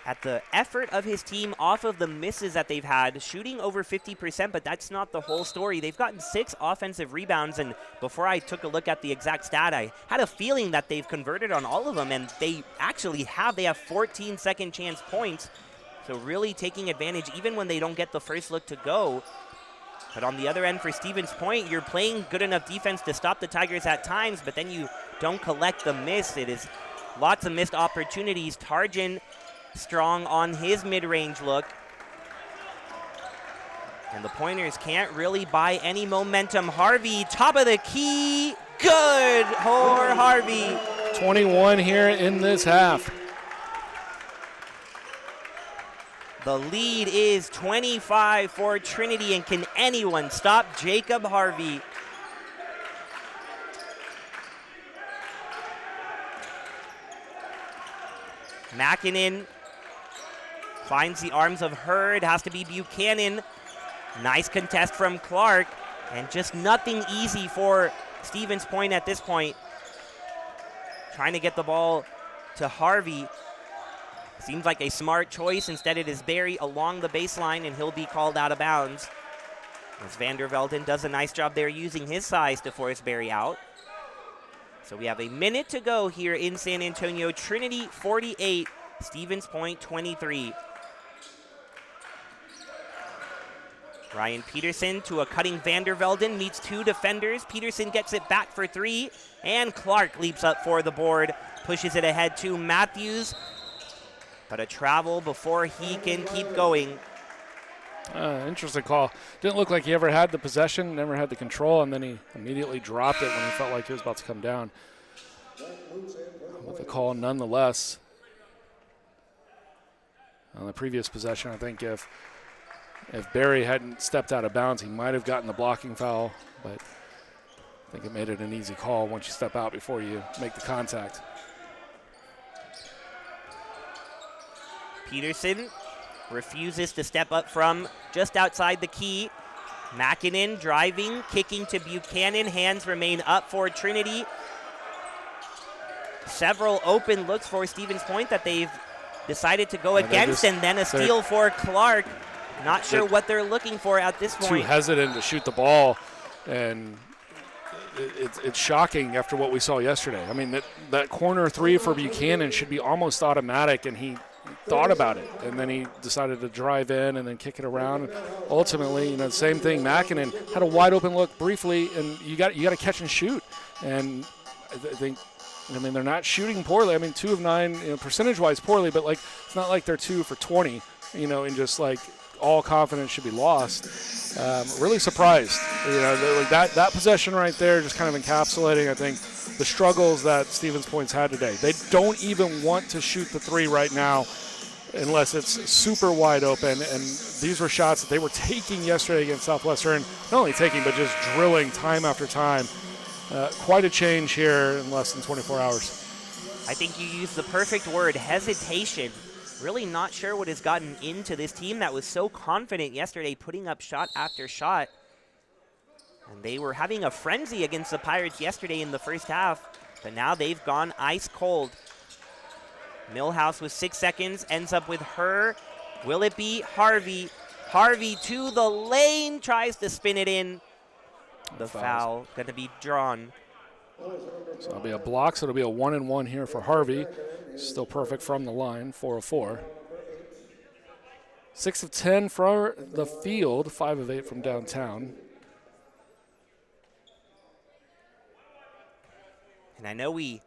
at the effort of his team off of the misses that they've had, shooting over 50%, but that's not the whole story. They've gotten 6 offensive rebounds, and before I took a look at the exact stat, I had a feeling that they've converted on all of them, and they actually have. They have 14 second chance points, so really taking advantage even when they don't get the first look to go. But on the other end for Stevens Point, you're playing good enough defense to stop the Tigers at times, but then you don't collect the miss. It is lots of missed opportunities. Tarjan strong on his mid-range look. And the Pointers can't really buy any momentum. Harvey, top of the key. Good for Harvey. 21 here in this half. The lead is 25 for Trinity, and can anyone stop Jacob Harvey? Makinen finds the arms of Hurd, has to be Buchanan. Nice contest from Clark, and just nothing easy for Stevens Point at this point. trying to get the ball to Harvey. Seems like a smart choice. Instead, it is Barry along the baseline, and he'll be called out of bounds. As Vandervelden does a nice job there using his size to force Barry out. So we have a minute to go here in San Antonio. Trinity 48, Stevens Point 23. Ryan Peterson to a cutting Vandervelden, meets two defenders. Peterson gets it back for three, and Clark leaps up for the board, pushes it ahead to Matthews, but a travel before he can keep going. Interesting call. Didn't look like he ever had the possession, never had the control, and then he immediately dropped it when he felt like he was about to come down. With the call nonetheless. On the previous possession, I think if Barry hadn't stepped out of bounds, he might have gotten the blocking foul, but I think it made it an easy call once you step out before you make the contact. Peterson refuses to step up from just outside the key. Makinen driving, kicking to Buchanan. Hands remain up for Trinity. Several open looks for Stevens Point that they've decided to go against, and then a steal for Clark. Not sure what they're looking for at this point. Too hesitant to shoot the ball, and it's shocking after what we saw yesterday. I mean, that corner three for Buchanan should be almost automatic, and he thought about it, and then he decided to drive in and then kick it around. And ultimately, same thing. Makinen had a wide open look briefly, and you got to catch and shoot. And I think, they're not shooting poorly. 2 of 9, percentage-wise poorly, but it's not like they're 2 for 20, and just all confidence should be lost. Really surprised. That possession right there just kind of encapsulating, I think, the struggles that Stevens Point's had today. They don't even want to shoot the three right now unless it's super wide open. And these were shots that they were taking yesterday against Southwestern. Not only taking, but just drilling time after time. Quite a change here in less than 24 hours. I think you used the perfect word, hesitation. Really not sure what has gotten into this team that was so confident yesterday, putting up shot after shot. And they were having a frenzy against the Pirates yesterday in the first half, but now they've gone ice cold. Millhouse with 6 seconds, ends up with her. Will it be Harvey? Harvey to the lane, tries to spin it in. The foul going to be drawn. So it'll be a block, so it'll be a 1-and-1 here for Harvey. Still perfect from the line, 4 of 4. 6 of 10 for the field, 5 of 8 from downtown. And I know we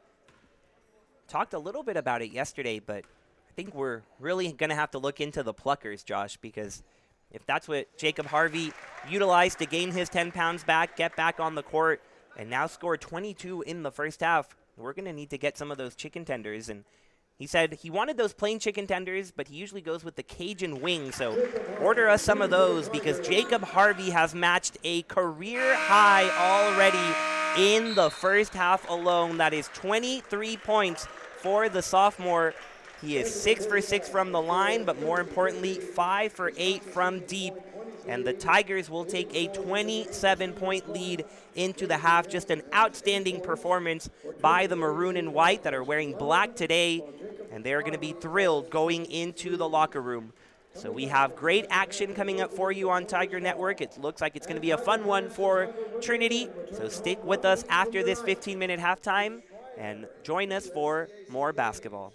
talked a little bit about it yesterday, but I think we're really going to have to look into the pluckers, Josh, because if that's what Jacob Harvey utilized to gain his 10 pounds back, get back on the court, and now score 22 in the first half, we're going to need to get some of those chicken tenders. And he said he wanted those plain chicken tenders, but he usually goes with the Cajun wing. So order us some of those, because Jacob Harvey has matched a career high already in the first half alone. That is 23 points for the sophomore. He is 6 for 6 from the line, but more importantly, 5 for 8 from deep. And the Tigers will take a 27-point lead into the half. Just an outstanding performance by the maroon and white that are wearing black today. And they're going to be thrilled going into the locker room. So we have great action coming up for you on Tiger Network. It looks like it's going to be a fun one for Trinity. So stick with us after this 15-minute halftime and join us for more basketball.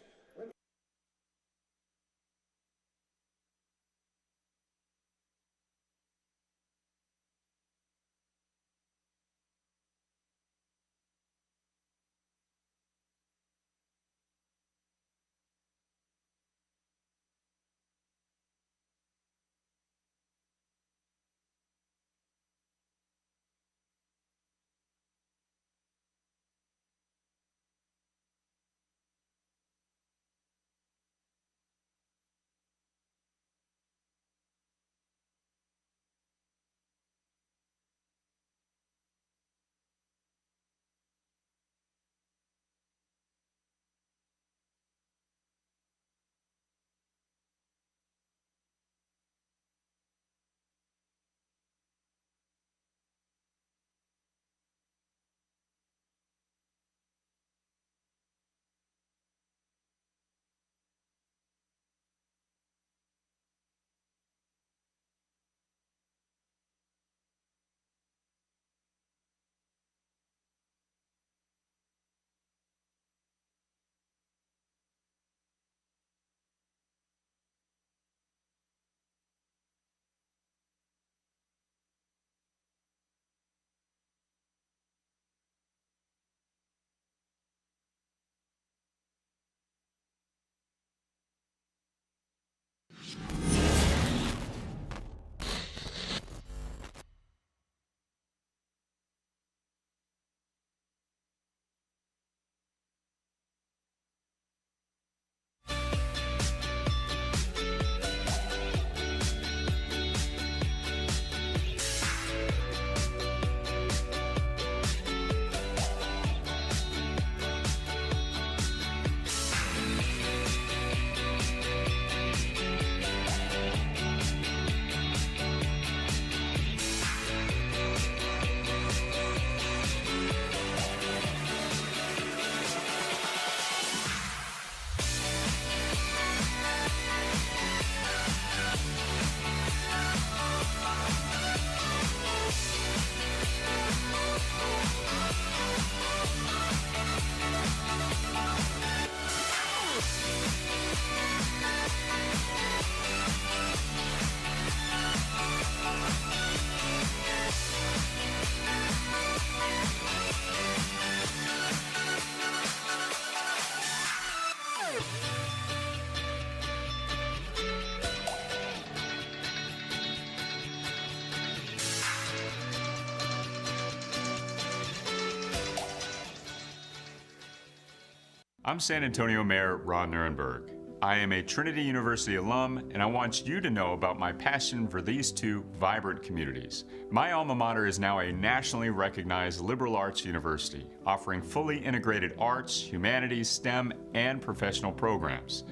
I'm San Antonio Mayor Ron Nirenberg. I am a Trinity University alum, and I want you to know about my passion for these two vibrant communities. My alma mater is now a nationally recognized liberal arts university, offering fully integrated arts, humanities, STEM, and professional programs.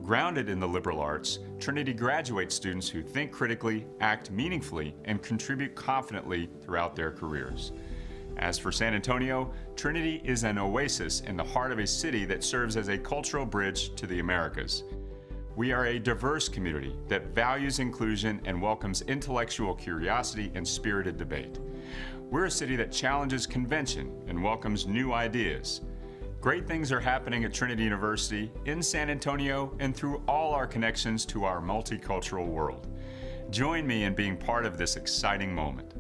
Grounded in the liberal arts, Trinity graduates students who think critically, act meaningfully, and contribute confidently throughout their careers. As for San Antonio, Trinity is an oasis in the heart of a city that serves as a cultural bridge to the Americas. We are a diverse community that values inclusion and welcomes intellectual curiosity and spirited debate. We're a city that challenges convention and welcomes new ideas. Great things are happening at Trinity University, in San Antonio, and through all our connections to our multicultural world. Join me in being part of this exciting moment.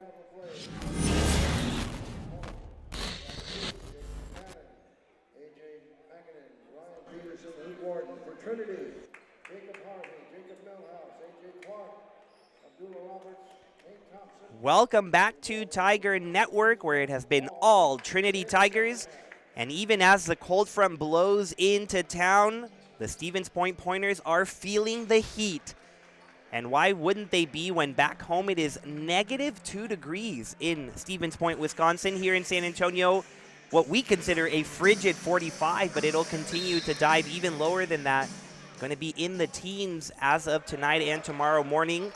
For Trinity, Jacob Harvey, Jacob Millhouse, A.J. Clark, Abdullah Roberts, Nate Thompson. Welcome back to Tiger Network, where it has been all Trinity Tigers. And even as the cold front blows into town, the Stevens Point Pointers are feeling the heat. And why wouldn't they be when back home it is -2 degrees in Stevens Point, Wisconsin? Here in San Antonio, what we consider a frigid 45, but it'll continue to dive even lower than that. Going to be in the teens as of tonight and tomorrow morning.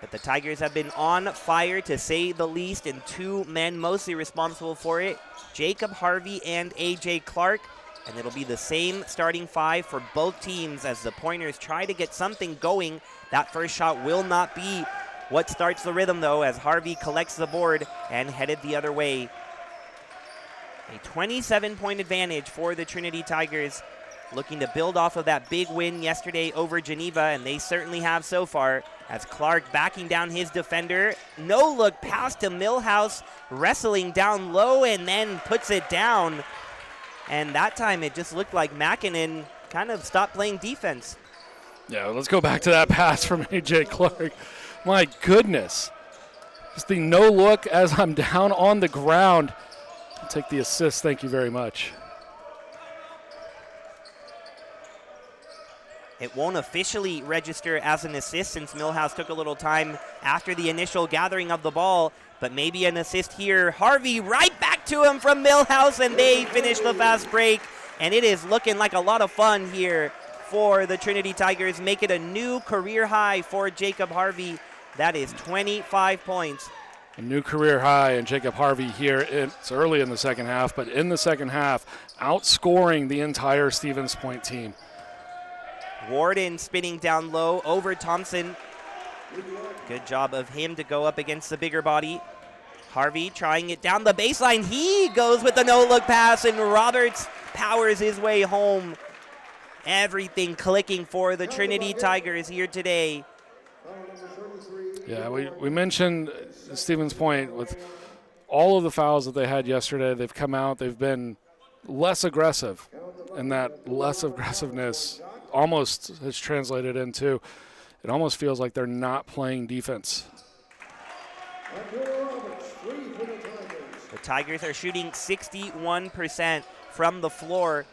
But the Tigers have been on fire, to say the least, and two men mostly responsible for it, Jacob Harvey and A.J. Clark. And it'll be the same starting five for both teams as the Pointers try to get something going. That first shot will not be what starts the rhythm, though, as Harvey collects the board and headed the other way. A 27-point advantage for the Trinity Tigers, looking to build off of that big win yesterday over Geneva, and they certainly have so far, as Clark backing down his defender. No look pass to Millhouse, wrestling down low and then puts it down. And that time it just looked like Makinen kind of stopped playing defense. Yeah, let's go back to that pass from A.J. Clark. My goodness. Just the no look as I'm down on the ground. I'll take the assist, thank you very much. It won't officially register as an assist since Millhouse took a little time after the initial gathering of the ball, but maybe an assist here. Harvey right back to him from Millhouse, and they finish the fast break, and it is looking like a lot of fun here for the Trinity Tigers. Make it a new career high for Jacob Harvey. That is 25 points. A new career high, and Jacob Harvey here, it's early in the second half, but in the second half, outscoring the entire Stevens Point team. Warden spinning down low over Thompson. Good job of him to go up against the bigger body. Harvey trying it down the baseline. He goes with the no-look pass, and Roberts powers his way home. Everything clicking for the Trinity Tigers here today. Yeah, we mentioned Stevens Point with all of the fouls that they had yesterday. They've come out, they've been less aggressive, and that less aggressiveness almost has translated into, it almost feels like they're not playing defense. The Tigers are shooting 61% from the floor,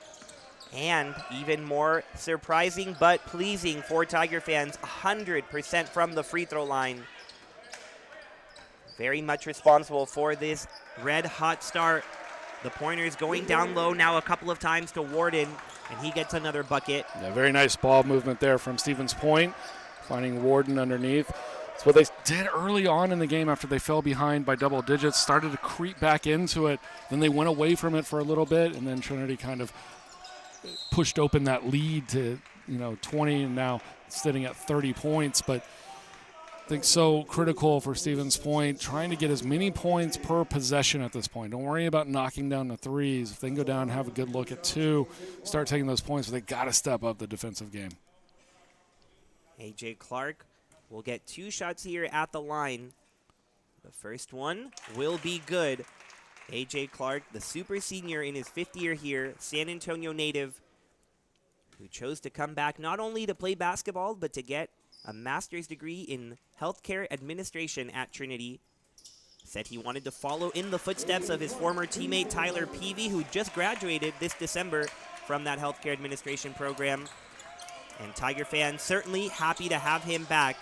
and even more surprising but pleasing for Tiger fans, 100% from the free throw line. Very much responsible for this red-hot start. The Pointers going down low now a couple of times to Warden, and he gets another bucket. Yeah, very nice ball movement there from Stevens Point, finding Warden underneath. It's what they did early on in the game after they fell behind by double digits, started to creep back into it, then they went away from it for a little bit, and then Trinity kind of pushed open that lead to 20, and now sitting at 30 points. But I think so critical for Stevens Point, trying to get as many points per possession at this point. Don't worry about knocking down the threes. If they can go down and have a good look at two, start taking those points, but they got to step up the defensive game. A.J. Clark will get two shots here at the line. The first one will be good. A.J. Clark, the super senior in his fifth year here, San Antonio native, who chose to come back not only to play basketball, but to get a master's degree in healthcare administration at Trinity. Said he wanted to follow in the footsteps of his former teammate Tyler Peavy, who just graduated this December from that healthcare administration program. And Tiger fans certainly happy to have him back.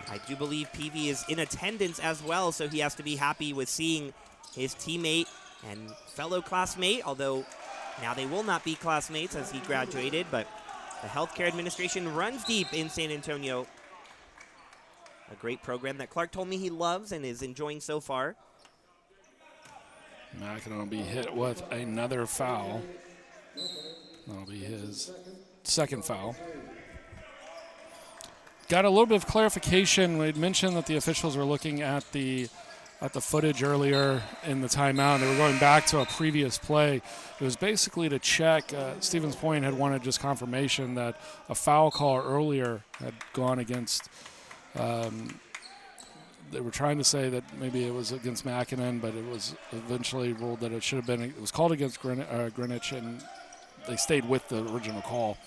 I do believe Peavy is in attendance as well, so he has to be happy with seeing his teammate and fellow classmate, although now they will not be classmates as he graduated, but the healthcare administration runs deep in San Antonio. A great program that Clark told me he loves and is enjoying so far. Makinen will be hit with another foul. That'll be his second foul. Got a little bit of clarification. We'd mentioned that the officials were looking at the footage earlier in the timeout. They were going back to a previous play. It was basically to check. Stevens Point had wanted just confirmation that a foul call earlier had gone against they were trying to say that maybe it was against Mackinnon, but it was eventually ruled that it should have been. It was called against Greenwich, and they stayed with the original call.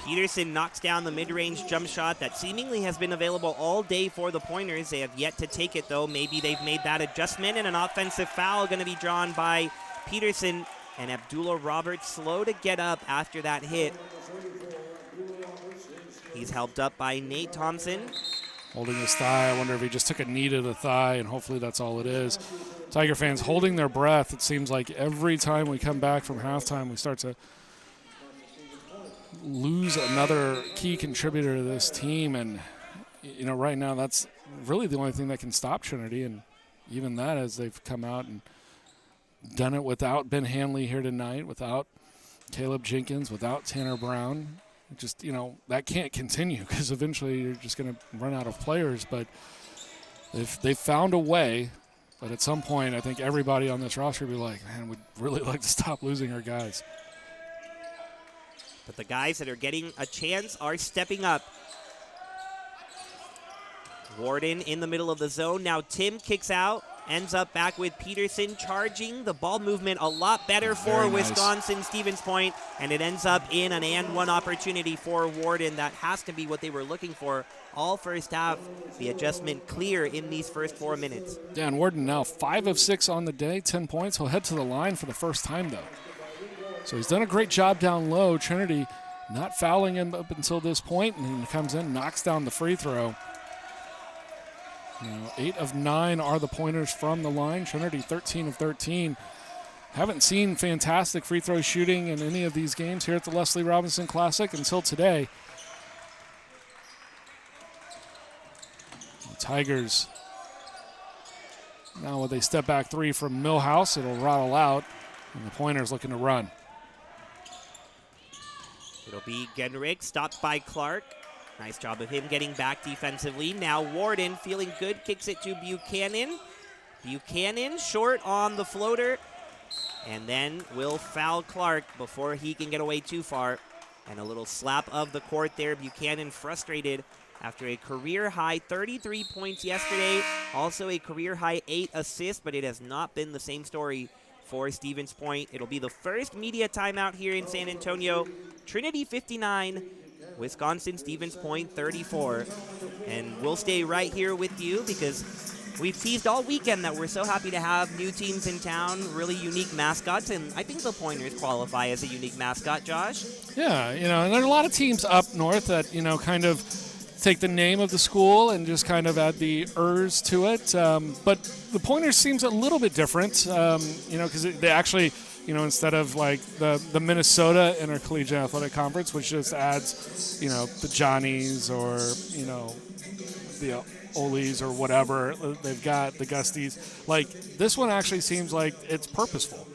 Peterson knocks down the mid-range jump shot that seemingly has been available all day for the Pointers. They have yet to take it, though. Maybe they've made that adjustment, and an offensive foul going to be drawn by Peterson. And Abdullah Roberts slow to get up after that hit. He's helped up by Nate Thompson. Holding his thigh. I wonder if he just took a knee to the thigh, and hopefully that's all it is. Tiger fans holding their breath. It seems like every time we come back from halftime, we start to lose another key contributor to this team. And, you know, right now that's really the only thing that can stop Trinity. And even that, as they've come out and done it without Ben Hanley here tonight, without Caleb Jenkins, without Tanner Brown. Just, you know, that can't continue because eventually you're just going to run out of players. But they've found a way. But at some point, I think everybody on this roster will be like, man, we'd really like to stop losing our guys. But the guys that are getting a chance are stepping up. Warden in the middle of the zone. Now Tim kicks out. Ends up back with Peterson charging. The ball movement a lot better for Wisconsin Stevens Point, and it ends up in an and one opportunity for Warden. That has to be what they were looking for all first half. The adjustment clear in these first 4 minutes. Yeah, and Warden now 5 of 6 on the day, 10 points. He'll head to the line for the first time, though. So he's done a great job down low. Trinity not fouling him up until this point, and he comes in, knocks down the free throw. Now, 8 of 9 are the pointers from the line. Trinity 13 of 13. Haven't seen fantastic free throw shooting in any of these games here at the Leslie Robinson Classic until today. The Tigers, now with a step back three from Millhouse, it'll rattle out, and the Pointers looking to run. It'll be Genrick, stopped by Clark. Nice job of him getting back defensively. Now Warden feeling good, kicks it to Buchanan. Buchanan short on the floater, and then will foul Clark before he can get away too far. And a little slap of the court there. Buchanan frustrated after a career-high 33 points yesterday. Also a career-high 8 assists, but it has not been the same story for Stevens Point. It'll be the first media timeout here in San Antonio. Trinity 59, Wisconsin Stevens Point 34. And we'll stay right here with you because we've teased all weekend that we're so happy to have new teams in town, really unique mascots, and I think the Pointers qualify as a unique mascot, Josh. Yeah, you know, and there are a lot of teams up north that, you know, kind of take the name of the school and just kind of add the ers to it. But the Pointers seems a little bit different, you know, because they actually, you know, instead of like the Minnesota Intercollegiate Athletic Conference, which just adds, you know, the Johnnies or, you know, the Olies or whatever, they've got the Gusties. Like, this one actually seems like it's purposeful.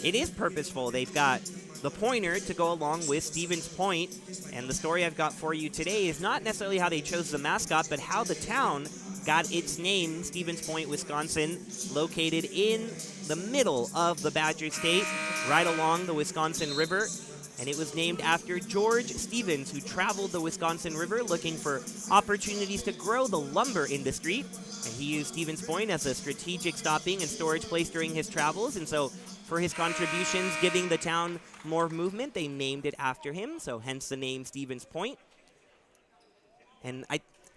It is purposeful. They've got the pointer to go along with Stevens Point, and the story I've got for you today is not necessarily how they chose the mascot, but how the town got its name, Stevens Point, Wisconsin, located in the middle of the Badger State, right along the Wisconsin River. And it was named after George Stevens, who traveled the Wisconsin River looking for opportunities to grow the lumber industry. And he used Stevens Point as a strategic stopping and storage place during his travels. And so for his contributions, giving the town more movement, they named it after him. So hence the name Stevens Point. And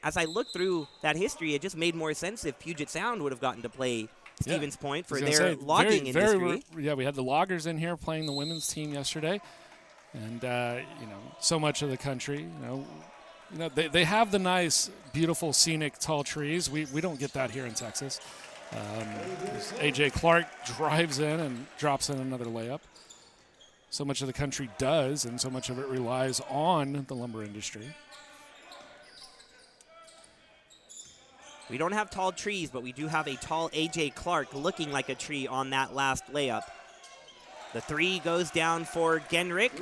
as I looked through that history, it just made more sense if Puget Sound would have gotten to play Stevens Point for their logging industry. Yeah, we had the loggers in here playing the women's team yesterday. And, you know, so much of the country, you know, they have the nice, beautiful, scenic, tall trees. We don't get that here in Texas. A.J. Clark drives in and drops in another layup. So much of the country does, and so much of it relies on the lumber industry. We don't have tall trees, but we do have a tall A.J. Clark looking like a tree on that last layup. The three goes down for Genrick.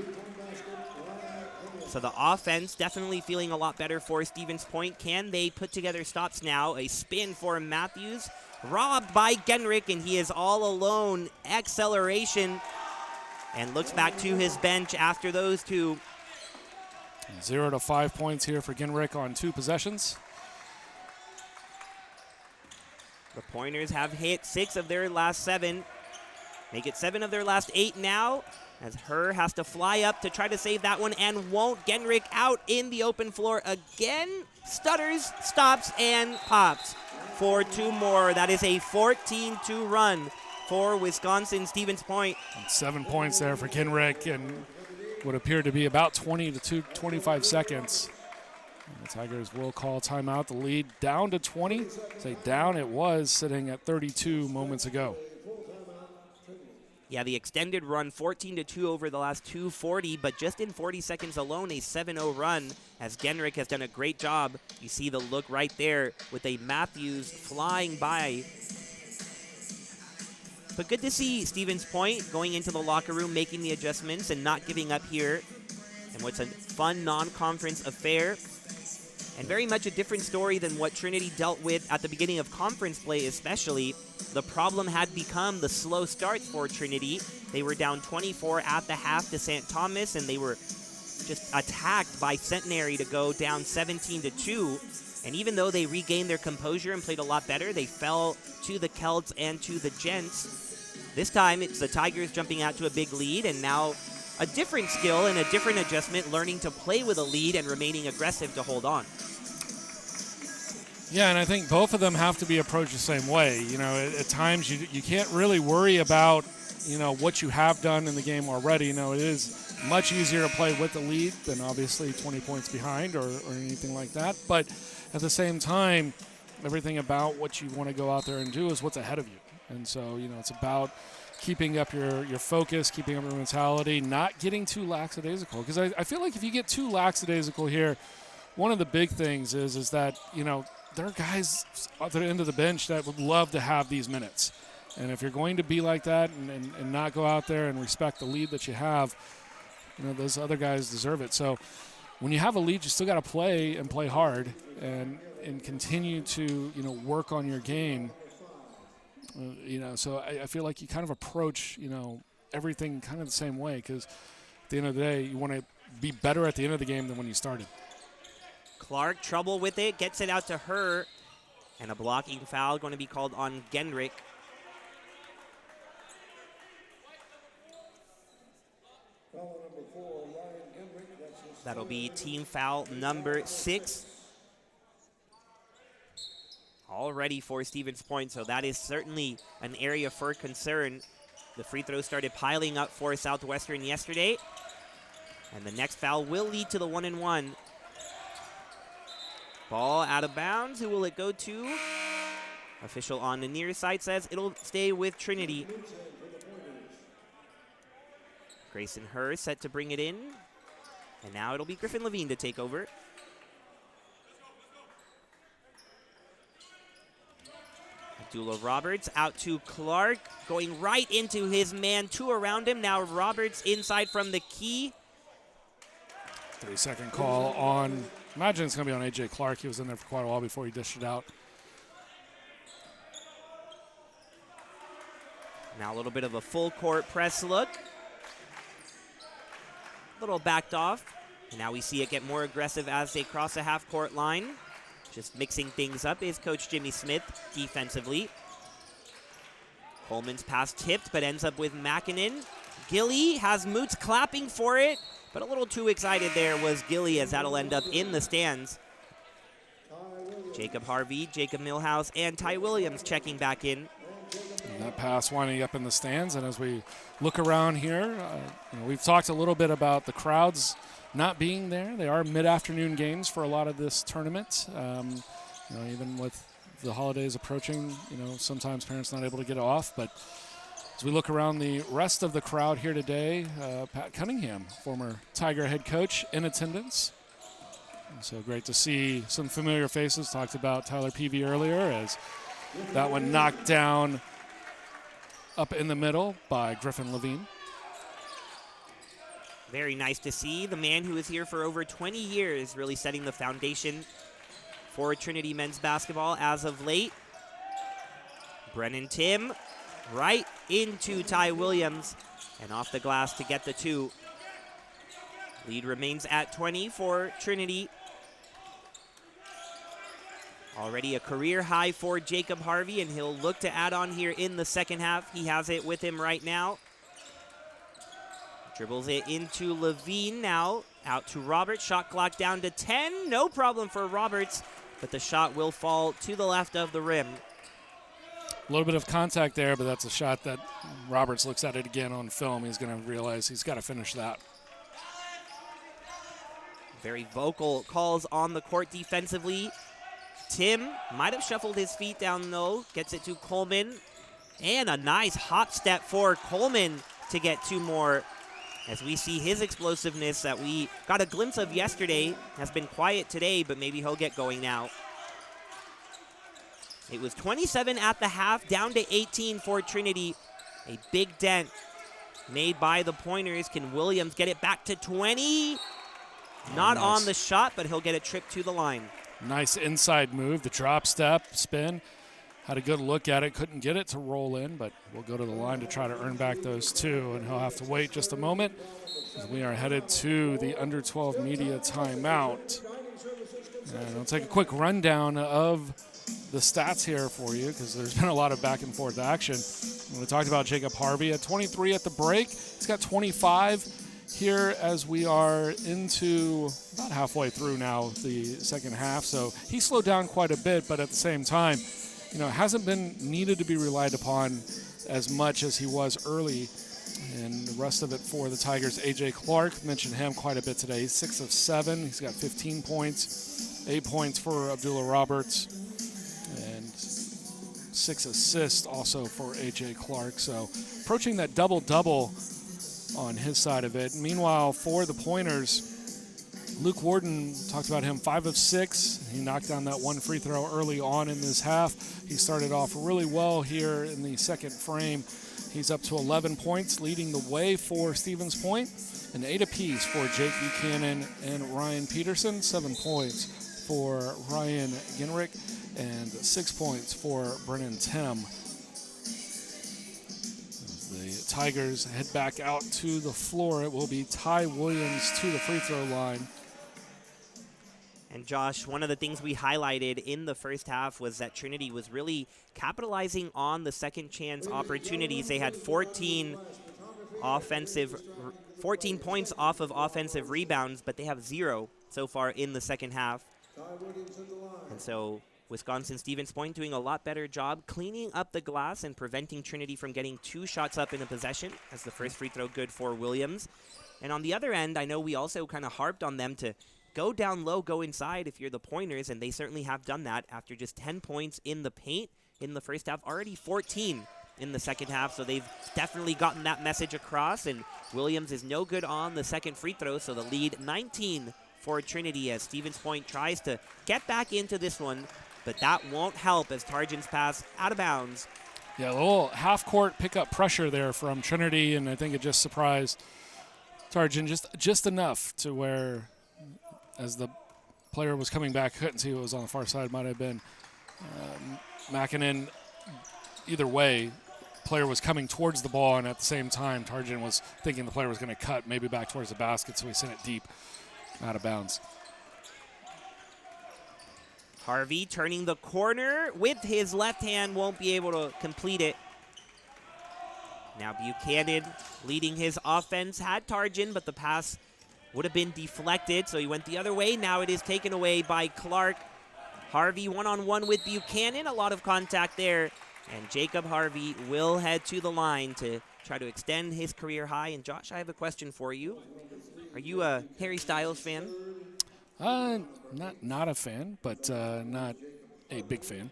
So the offense definitely feeling a lot better for Stevens Point. Can they put together stops now? A spin for Matthews. Robbed by Genrick, and he is all alone. Acceleration. And looks back to his bench after those two. 0 to 5 points here for Genrick on 2 possessions. The Pointers have hit 6 of their last 7. Make it 7 of their last 8 now, as Herr has to fly up to try to save that one and won't. Genrich out in the open floor again. Stutters, stops, and pops for 2 more. That is a 14-2 run for Wisconsin Stevens Point. And 7 points there for Genrich, and what appeared to be about 20 to 25 seconds. And the Tigers will call timeout. The lead down to 20. Say down, it was sitting at 32 moments ago. Yeah, the extended run, 14-2 over the last 2:40, but just in 40 seconds alone, a 7-0 run, as Genrich has done a great job. You see the look right there with a Matthews flying by. But good to see Stevens Point going into the locker room, making the adjustments and not giving up here. And what's a fun non-conference affair. And very much a different story than what Trinity dealt with at the beginning of conference play especially. The problem had become the slow starts for Trinity. They were down 24 at the half to St. Thomas, and they were just attacked by Centenary to go down 17-2. And even though they regained their composure and played a lot better, they fell to the Celts and to the Gents. This time, it's the Tigers jumping out to a big lead, and now a different skill and a different adjustment, learning to play with a lead and remaining aggressive to hold on. Yeah, and I think both of them have to be approached the same way. You know, at times you can't really worry about, you know, what you have done in the game already. You know, it is much easier to play with the lead than obviously 20 points behind or anything like that. But at the same time, everything about what you want to go out there and do is what's ahead of you. And so, you know, it's about keeping up your focus, keeping up your mentality, not getting too lackadaisical. Because I feel like if you get too lackadaisical here, one of the big things is that, you know, there are guys at the end of the bench that would love to have these minutes. And if you're going to be like that and not go out there and respect the lead that you have, you know, those other guys deserve it. So when you have a lead, you still got to play and play hard and continue to, you know, work on your game. You know, so I feel like you kind of approach, you know, everything kind of the same way, because at the end of the day, you want to be better at the end of the game than when you started. Clark, trouble with it, gets it out to Herr, and a blocking foul going to be called on Genrich. That'll be team foul number 6. All ready for Stevens Point, so that is certainly an area for concern. The free throws started piling up for Southwestern yesterday, and the next foul will lead to the 1-and-1. Ball out of bounds. Who will it go to? Official on the near side says it'll stay with Trinity. Grayson Herr set to bring it in. And now it'll be Griffin Levine to take over. Abdullah Roberts out to Clark, going right into his man, 2 around him. Now Roberts inside from the key. 3-second call on, imagine it's going to be on A.J. Clark. He was in there for quite a while before he dished it out. Now a little bit of a full court press look. A little backed off. And now we see it get more aggressive as they cross the half-court line. Just mixing things up is Coach Jimmy Smith defensively. Coleman's pass tipped, but ends up with Makinen. Gilly has Moots clapping for it, but a little too excited there was Gilly, as that'll end up in the stands. Jacob Harvey, Jacob Milhouse, and Ty Williams checking back in. And that pass winding up in the stands. And as we look around here, you know, we've talked a little bit about the crowds not being there. They are mid-afternoon games for a lot of this tournament. You know, even with the holidays approaching, you know, sometimes parents not able to get off. But as we look around the rest of the crowd here today, Pat Cunningham, former Tiger head coach, in attendance. And so great to see some familiar faces. Talked about Tyler Peavy earlier, as that one knocked down up in the middle by Griffin Levine. Very nice to see the man who is here for over 20 years really setting the foundation for Trinity men's basketball as of late. Brennan Tim right into Ty Williams and off the glass to get the 2. Lead remains at 20 for Trinity. Already a career high for Jacob Harvey, and he'll look to add on here in the second half. He has it with him right now. Dribbles it into Levine now. Out to Roberts. Shot clock down to 10. No problem for Roberts, but the shot will fall to the left of the rim. A little bit of contact there, but that's a shot that Roberts looks at it again on film. He's going to realize he's got to finish that. Very vocal calls on the court defensively. Tim might have shuffled his feet down though. Gets it to Coleman. And a nice hop step for Coleman to get 2 more. As we see his explosiveness that we got a glimpse of yesterday has been quiet today, but maybe he'll get going now. It was 27 at the half, down to 18 for Trinity. A big dent made by the Pointers. Can Williams get it back to 20? Not nice. On the shot, but he'll get a trip to the line. Nice inside move, the drop step, spin. Had a good look at it, couldn't get it to roll in, but we'll go to the line to try to earn back those 2, and he'll have to wait just a moment as we are headed to the under 12 media timeout. And I'll take a quick rundown of the stats here for you because there's been a lot of back and forth action. We talked about Jacob Harvey at 23 at the break. He's got 25 here as we are into about halfway through now the second half. So he slowed down quite a bit, but at the same time, hasn't been needed to be relied upon as much as he was early. And the rest of it for the Tigers, A.J. Clark, mentioned him quite a bit today. He's 6 of 7. He's got 15 points, 8 points for Abdullah Roberts, and 6 assists also for A.J. Clark. So approaching that double-double on his side of it. Meanwhile, for the Pointers, Luke Warden, talked about him, 5 of 6. He knocked down that 1 free throw early on in this half. He started off really well here in the second frame. He's up to 11 points, leading the way for Stevens Point, and 8 apiece for Jake Buchanan and Ryan Peterson, 7 points for Ryan Ginrich, and 6 points for Brennan Tim. As the Tigers head back out to the floor, it will be Ty Williams to the free throw line. And Josh, one of the things we highlighted in the first half was that Trinity was really capitalizing on the second chance opportunities. They had 14 points off of offensive rebounds, but they have 0 so far in the second half. And so Wisconsin Stevens Point doing a lot better job cleaning up the glass and preventing Trinity from getting 2 shots up in a possession, as the first free throw good for Williams. And on the other end, I know we also kind of harped on them to go down low, go inside if you're the Pointers, and they certainly have done that after just 10 points in the paint in the first half, already 14 in the second half, so they've definitely gotten that message across, and Williams is no good on the second free throw, so the lead 19 for Trinity as Stevens Point tries to get back into this one, but that won't help as Tarjan's pass out of bounds. Yeah, a little half-court pickup pressure there from Trinity, and I think it just surprised Tarjan just enough to where, as the player was coming back, couldn't see what was on the far side. Might have been Makinen. Either way, player was coming towards the ball, and at the same time, Tarjan was thinking the player was going to cut maybe back towards the basket, so he sent it deep out of bounds. Harvey turning the corner with his left hand, won't be able to complete it. Now Buchanan leading his offense, had Tarjan, but the pass would have been deflected, so he went the other way. Now it is taken away by Clark. Harvey one-on-one with Buchanan, a lot of contact there. And Jacob Harvey will head to the line to try to extend his career high. And Josh, I have a question for you. Are you a Harry Styles fan? Not a fan, but not a big fan.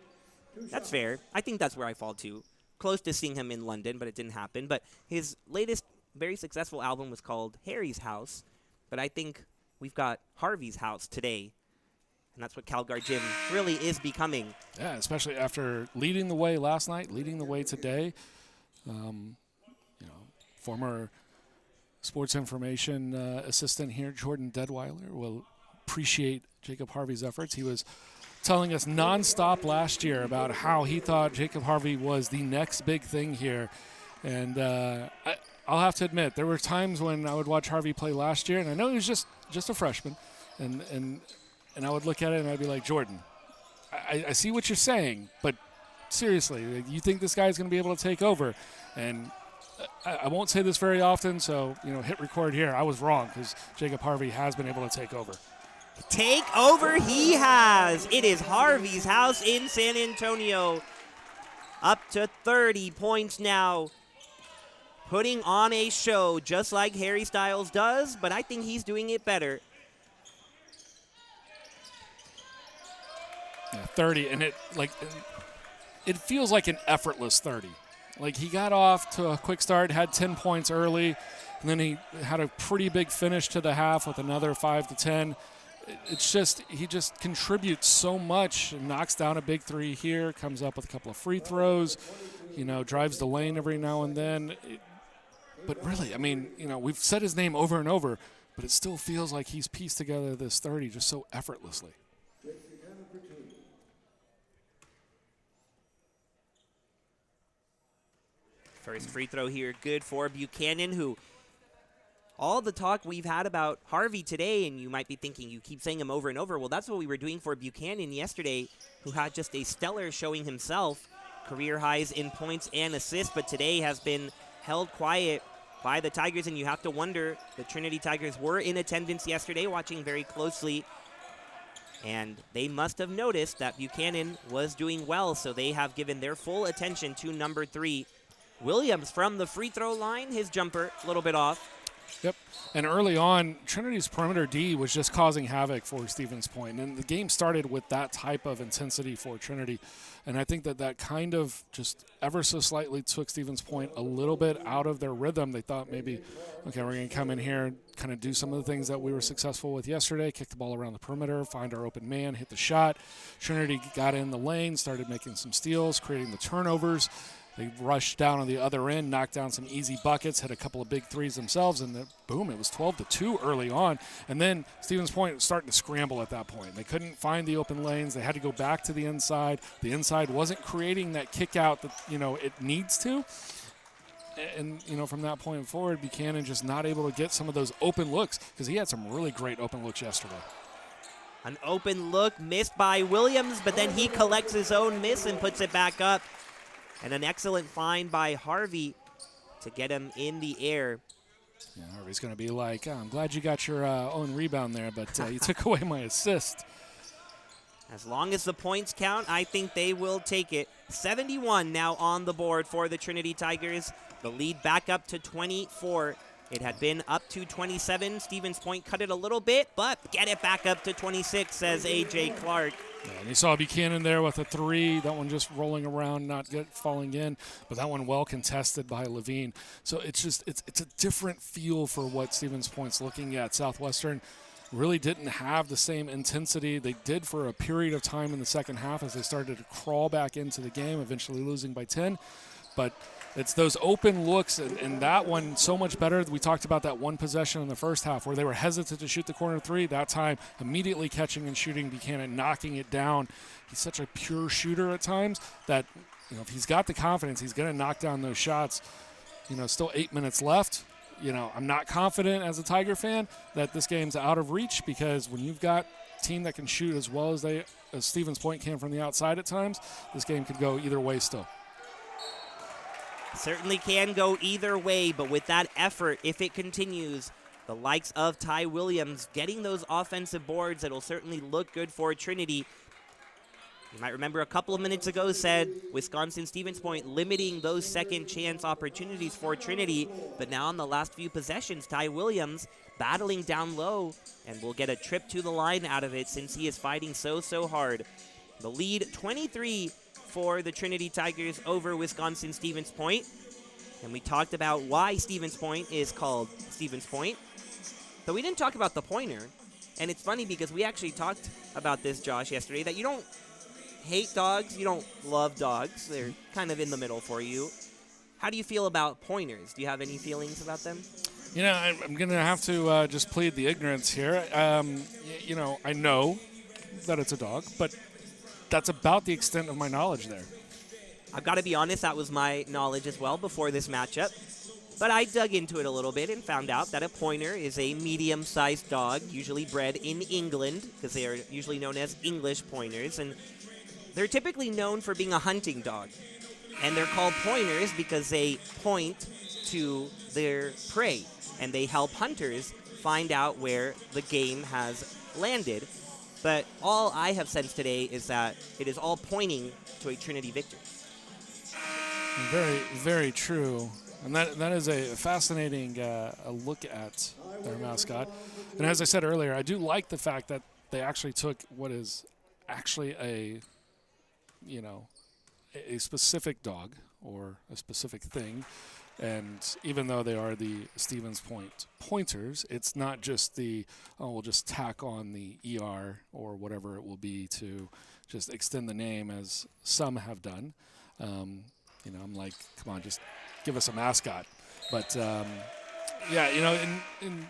That's fair. I think that's where I fall too. Close to seeing him in London, but it didn't happen. But his latest very successful album was called Harry's House. But I think we've got Harvey's House today. And that's what Calgary Gym really is becoming. Yeah, especially after leading the way last night, leading the way today. Former sports information assistant here, Jordan Deadweiler, will appreciate Jacob Harvey's efforts. He was telling us nonstop last year about how he thought Jacob Harvey was the next big thing here. And I'll have to admit, there were times when I would watch Harvey play last year, and I know he was just a freshman, and I would look at it and I'd be like, Jordan, I see what you're saying, but seriously, you think this guy's going to be able to take over? And I won't say this very often, so, hit record here. I was wrong because Jacob Harvey has been able to take over. Take over he has. It is Harvey's house in San Antonio. Up to 30 points now. Putting on a show just like Harry Styles does, but I think he's doing it better. Yeah, 30, and it feels like an effortless 30. Like, he got off to a quick start, had 10 points early, and then he had a pretty big finish to the half with another 5 to 10. It's just, he just contributes so much and knocks down a big three here, comes up with a couple of free throws, drives the lane every now and then. But really, I mean, we've said his name over and over, but it still feels like he's pieced together this 30 just so effortlessly. First free throw here, good for Buchanan, who all the talk we've had about Harvey today, and you might be thinking, you keep saying him over and over. Well, that's what we were doing for Buchanan yesterday, who had just a stellar showing himself, career highs in points and assists, but today has been held quiet by the Tigers, and you have to wonder, the Trinity Tigers were in attendance yesterday, watching very closely, and they must have noticed that Buchanan was doing well, so they have given their full attention to number 3. Williams from the free throw line, his jumper a little bit off. Yep, and early on, Trinity's perimeter D was just causing havoc for Stevens Point, and the game started with that type of intensity for Trinity, and I think that kind of just ever so slightly took Stevens Point a little bit out of their rhythm. They thought maybe, okay, we're going to come in here and kind of do some of the things that we were successful with yesterday, kick the ball around the perimeter, find our open man, hit the shot. Trinity got in the lane, started making some steals, creating the turnovers. They rushed down on the other end, knocked down some easy buckets, hit a couple of big threes themselves, and boom, it was 12-2 early on. And then Stevens Point was starting to scramble at that point. They couldn't find the open lanes. They had to go back to the inside. The inside wasn't creating that kick out that, it needs to. And, from that point forward, Buchanan just not able to get some of those open looks because he had some really great open looks yesterday. An open look missed by Williams, but then he collects his own miss and puts it back up. And an excellent find by Harvey to get him in the air. Yeah, Harvey's going to be like, I'm glad you got your own rebound there, but you took away my assist. As long as the points count, I think they will take it. 71 now on the board for the Trinity Tigers. The lead back up to 24. It had been up to 27. Stevens Point cut it a little bit, but get it back up to 26, says A.J. Clark. Yeah, and you saw Buchanan there with a three. That one just rolling around, not falling in, but that one well contested by Levine. So it's a different feel for what Stevens Point's looking at. Southwestern really didn't have the same intensity they did for a period of time in the second half as they started to crawl back into the game, eventually losing by 10. But it's those open looks, and that one so much better. We talked about that one possession in the first half where they were hesitant to shoot the corner three. That time, immediately catching and shooting Buchanan, knocking it down. He's such a pure shooter at times that, if he's got the confidence, he's going to knock down those shots. Still 8 minutes left. I'm not confident as a Tiger fan that this game's out of reach because when you've got a team that can shoot as well as Stevens Point can from the outside at times, this game could go either way still. Certainly can go either way, but with that effort, if it continues, the likes of Ty Williams getting those offensive boards, it'll certainly look good for Trinity. You might remember a couple of minutes ago said Wisconsin Stevens Point limiting those second chance opportunities for Trinity, but now in the last few possessions, Ty Williams battling down low and will get a trip to the line out of it since he is fighting so hard. The lead 23 for the Trinity Tigers over Wisconsin Stevens Point. And we talked about why Stevens Point is called Stevens Point. But we didn't talk about the pointer. And it's funny because we actually talked about this, Josh, yesterday, that you don't hate dogs, you don't love dogs. They're kind of in the middle for you. How do you feel about pointers? Do you have any feelings about them? I'm going to have to just plead the ignorance here. I know that it's a dog, but that's about the extent of my knowledge there. I've got to be honest, that was my knowledge as well before this matchup. But I dug into it a little bit and found out that a pointer is a medium-sized dog, usually bred in England, because they are usually known as English pointers. And they're typically known for being a hunting dog. And they're called pointers because they point to their prey. And they help hunters find out where the game has landed. But all I have sensed today is that it is all pointing to a Trinity victory. Very, very true. And that is a fascinating a look at their mascot. And as I said earlier, I do like the fact that they actually took what is actually a specific dog or a specific thing. And even though they are the Stevens Point pointers, it's not just we'll just tack on the ER or whatever it will be to just extend the name as some have done. I'm like, come on, just give us a mascot. But in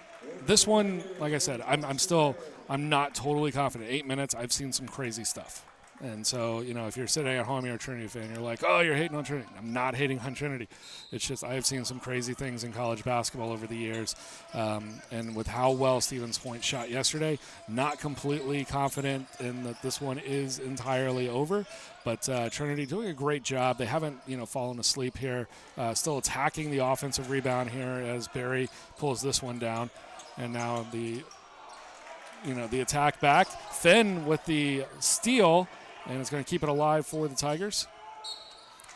this one, like I said, I'm not totally confident. 8 minutes, I've seen some crazy stuff. And so, if you're sitting at home, you're a Trinity fan, you're like, oh, you're hating on Trinity. I'm not hating on Trinity. It's just I've seen some crazy things in college basketball over the years. And with how well Stevens Point shot yesterday, not completely confident in that this one is entirely over. But Trinity doing a great job. They haven't, fallen asleep here. Still attacking the offensive rebound here as Barry pulls this one down. And now the attack back. Finn with the steal. And it's going to keep it alive for the Tigers.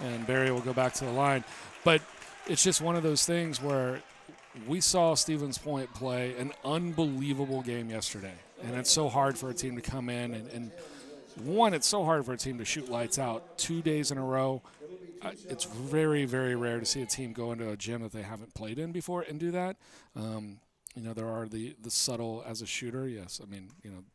And Barry will go back to the line. But it's just one of those things where we saw Stevens Point play an unbelievable game yesterday. And it's so hard for a team to come in. And one, it's so hard for a team to shoot lights out 2 days in a row. It's very, very rare to see a team go into a gym that they haven't played in before and do that. There are the subtle as a shooter. Yes,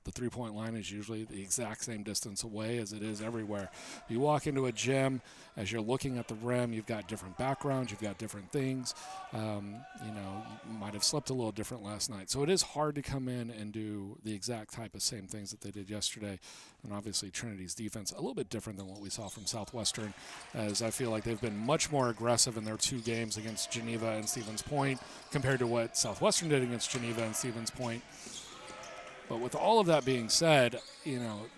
the three-point line is usually the exact same distance away as it is everywhere. You walk into a gym, as you're looking at the rim, you've got different backgrounds, you've got different things. You might have slept a little different last night. So it is hard to come in and do the exact type of same things that they did yesterday. And obviously Trinity's defense, a little bit different than what we saw from Southwestern, as I feel like they've been much more aggressive in their 2 games against Geneva and Stevens Point compared to what Southwestern did against Geneva and Stevens Point. But with all of that being said,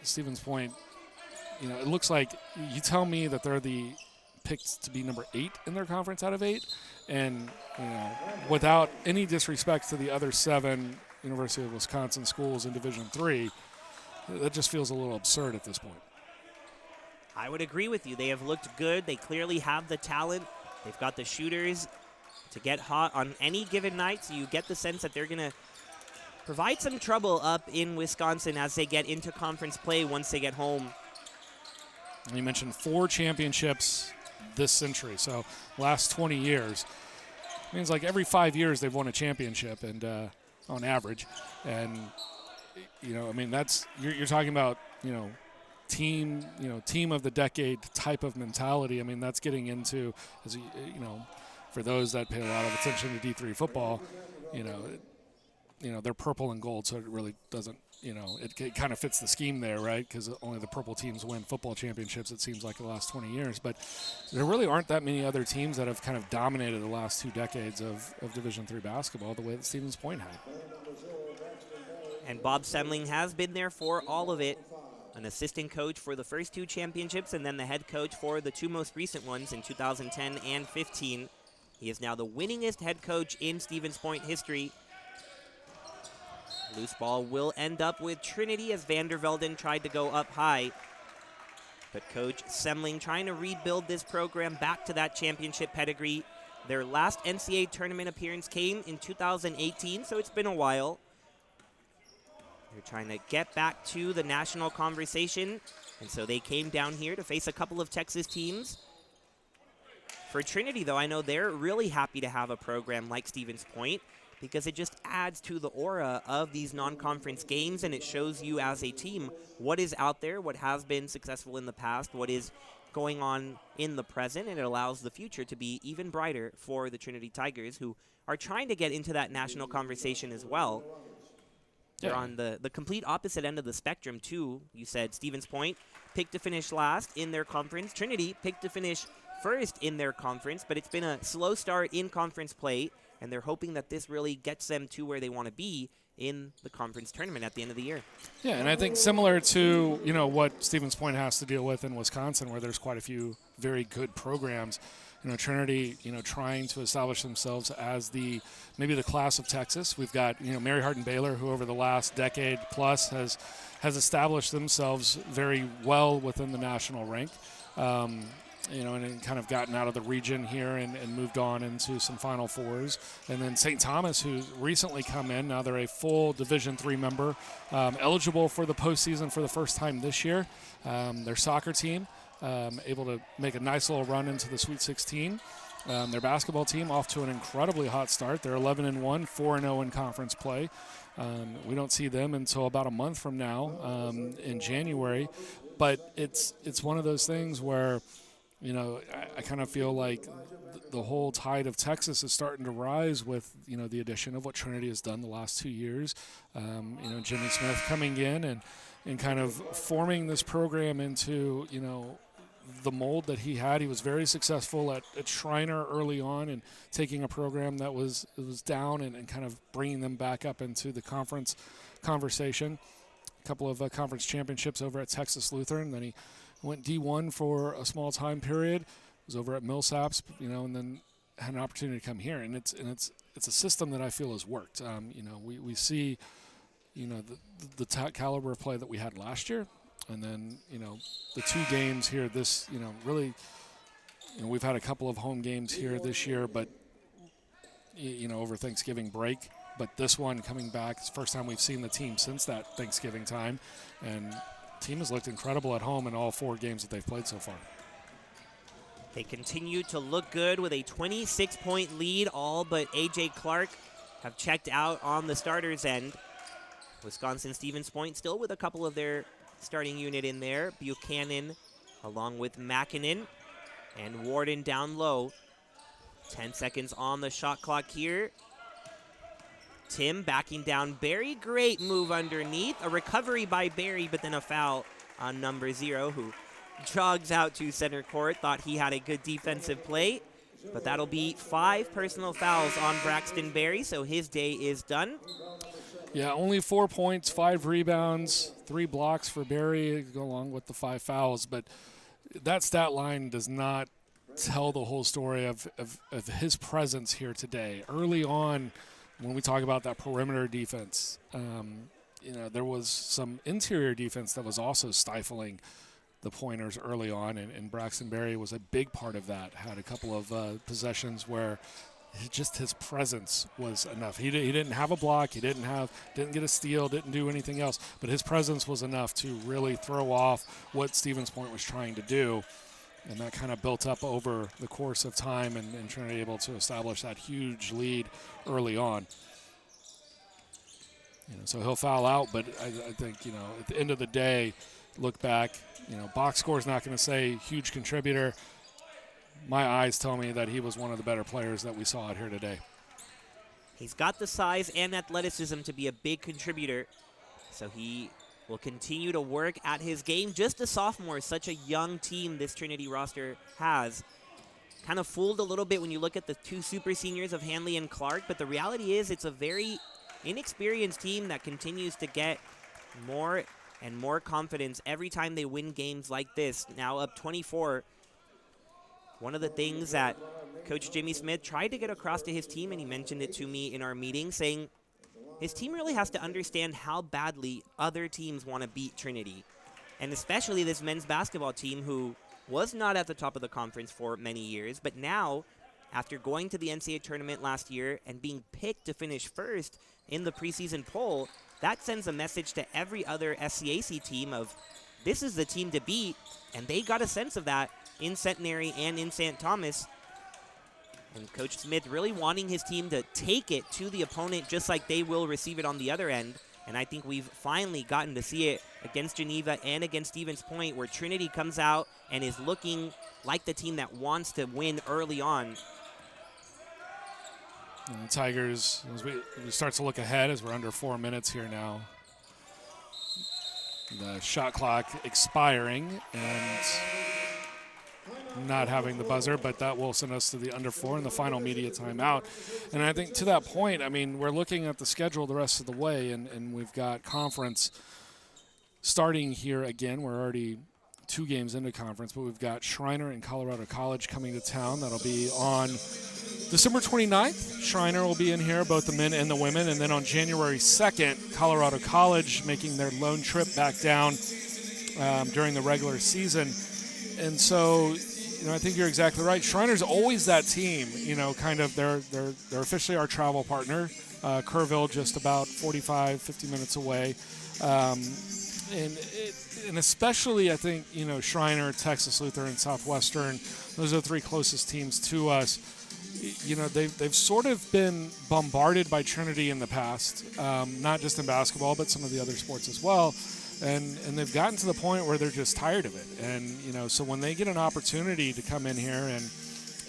Stevens Point, it looks like you tell me that they're the picked to be number 8 in their conference out of 8. And, without any disrespect to the other 7 University of Wisconsin schools in Division III, that just feels a little absurd at this point. I would agree with you. They have looked good. They clearly have the talent. They've got the shooters to get hot on any given night, so you get the sense that they're going to provide some trouble up in Wisconsin as they get into conference play once they get home. And you mentioned 4 championships this century, so last 20 years. Means like every 5 years they've won a championship, and on average. And that's you're talking about team of the decade type of mentality. That's getting into, as for those that pay a lot of attention to D3 football, they're purple and gold, so it really doesn't, it kind of fits the scheme there, right? Because only the purple teams win football championships, it seems like, the last 20 years. But there really aren't that many other teams that have kind of dominated the last 2 decades of Division III basketball the way that Stevens Point had. And Bob Semling has been there for all of it. An assistant coach for the first 2 championships and then the head coach for the 2 most recent ones in 2010 and 15. He is now the winningest head coach in Stevens Point history. Loose ball will end up with Trinity as Vandervelden tried to go up high. But Coach Semling trying to rebuild this program back to that championship pedigree. Their last NCAA tournament appearance came in 2018, so it's been a while. They're trying to get back to the national conversation, and so they came down here to face a couple of Texas teams. For Trinity, though, I know they're really happy to have a program like Stevens Point because it just adds to the aura of these non-conference games, and it shows you as a team what is out there, what has been successful in the past, what is going on in the present, and it allows the future to be even brighter for the Trinity Tigers, who are trying to get into that national conversation as well. They're on the complete opposite end of the spectrum, too. You said Stevens Point picked to finish last in their conference. Trinity picked to finish first in their conference, but it's been a slow start in conference play, and they're hoping that this really gets them to where they want to be in the conference tournament at the end of the year. Yeah, and I think similar to, what Stevens Point has to deal with in Wisconsin, where there's quite a few very good programs. Trinity, trying to establish themselves as maybe the class of Texas. We've got, Mary Hardin Baylor, who over the last decade plus has established themselves very well within the national rank. And kind of gotten out of the region here and moved on into some Final Fours. And then St. Thomas, who's recently come in. Now they're a full Division III member, eligible for the postseason for the first time this year. Their soccer team able to make a nice little run into the Sweet 16. Their basketball team off to an incredibly hot start. They're 11-1, 4-0 in conference play. We don't see them until about a month from now in January. But it's one of those things where, I kind of feel like the whole tide of Texas is starting to rise with, the addition of what Trinity has done the last 2 years. Jimmy Smith coming in and kind of forming this program into, the mold that he had. He was very successful at Schreiner early on and taking a program that was down and kind of bringing them back up into the conference conversation. A couple of conference championships over at Texas Lutheran. Then he went D1 for a small time period. Was over at Millsaps, and then had an opportunity to come here. And it's a system that I feel has worked. We see, the caliber of play that we had last year. And then, the 2 games here, really, we've had a couple of home games here this year, but, over Thanksgiving break. But this one coming back, it's the first time we've seen the team since that Thanksgiving time. And the team has looked incredible at home in all 4 games that they've played so far. They continue to look good with a 26-point lead. All but A.J. Clark have checked out on the starters' end. Wisconsin Stevens Point still with a couple of their starting unit in there. Buchanan along with Makinen and Warden down low. 10 seconds on the shot clock here. Tim backing down Barry. Great move underneath. A recovery by Barry, but then a foul on number 0, who jogs out to center court. Thought he had a good defensive play, but that'll be 5 personal fouls on Braxton Barry, so his day is done. Yeah, only 4 points, 5 rebounds, 3 blocks for Barry, along with the 5 fouls. But that stat line does not tell the whole story of his presence here today. Early on, when we talk about that perimeter defense, there was some interior defense that was also stifling the pointers early on, and Braxton Barry was a big part of that. Had a couple of possessions where just his presence was enough. He didn't have a block. He didn't get a steal, didn't do anything else. But his presence was enough to really throw off what Stevens Point was trying to do. And that kind of built up over the course of time and Trinity able to establish that huge lead early on. So he'll foul out, but I think, at the end of the day, look back, box score is not going to say huge contributor. My eyes tell me that he was one of the better players that we saw out here today. He's got the size and athleticism to be a big contributor, so he will continue to work at his game. Just a sophomore, such a young team this Trinity roster has. Kind of fooled a little bit when you look at the 2 super seniors of Hanley and Clark, but the reality is it's a very inexperienced team that continues to get more and more confidence every time they win games like this. Now up 24. One of the things that Coach Jimmy Smith tried to get across to his team, and he mentioned it to me in our meeting, saying his team really has to understand how badly other teams want to beat Trinity. And especially this men's basketball team, who was not at the top of the conference for many years, but now, after going to the NCAA tournament last year and being picked to finish first in the preseason poll, that sends a message to every other SCAC team of this is the team to beat, and they got a sense of that in Centenary and in St. Thomas. And Coach Smith really wanting his team to take it to the opponent just like they will receive it on the other end. And I think we've finally gotten to see it against Geneva and against Stevens Point, where Trinity comes out and is looking like the team that wants to win early on. And the Tigers, as we start to look ahead, as we're under 4 minutes here now. The shot clock expiring, and not having the buzzer, but that will send us to the under 4 in the final media timeout. And I think to that point, I mean, we're looking at the schedule the rest of the way, and we've got conference starting here again. We're already 2 games into conference, but we've got Schreiner and Colorado College coming to town. That'll be on December 29th. Schreiner will be in here, both the men and the women. And then on January 2nd, Colorado College making their lone trip back down during the regular season. And so, I think you're exactly right. Schreiner's always that team, kind of they're officially our travel partner. Kerrville just about 45, 50 minutes away. And especially, I think, Schreiner, Texas Lutheran, Southwestern, those are the 3 closest teams to us. They've sort of been bombarded by Trinity in the past, not just in basketball, but some of the other sports as well. And they've gotten to the point where they're just tired of it. And, so when they get an opportunity to come in here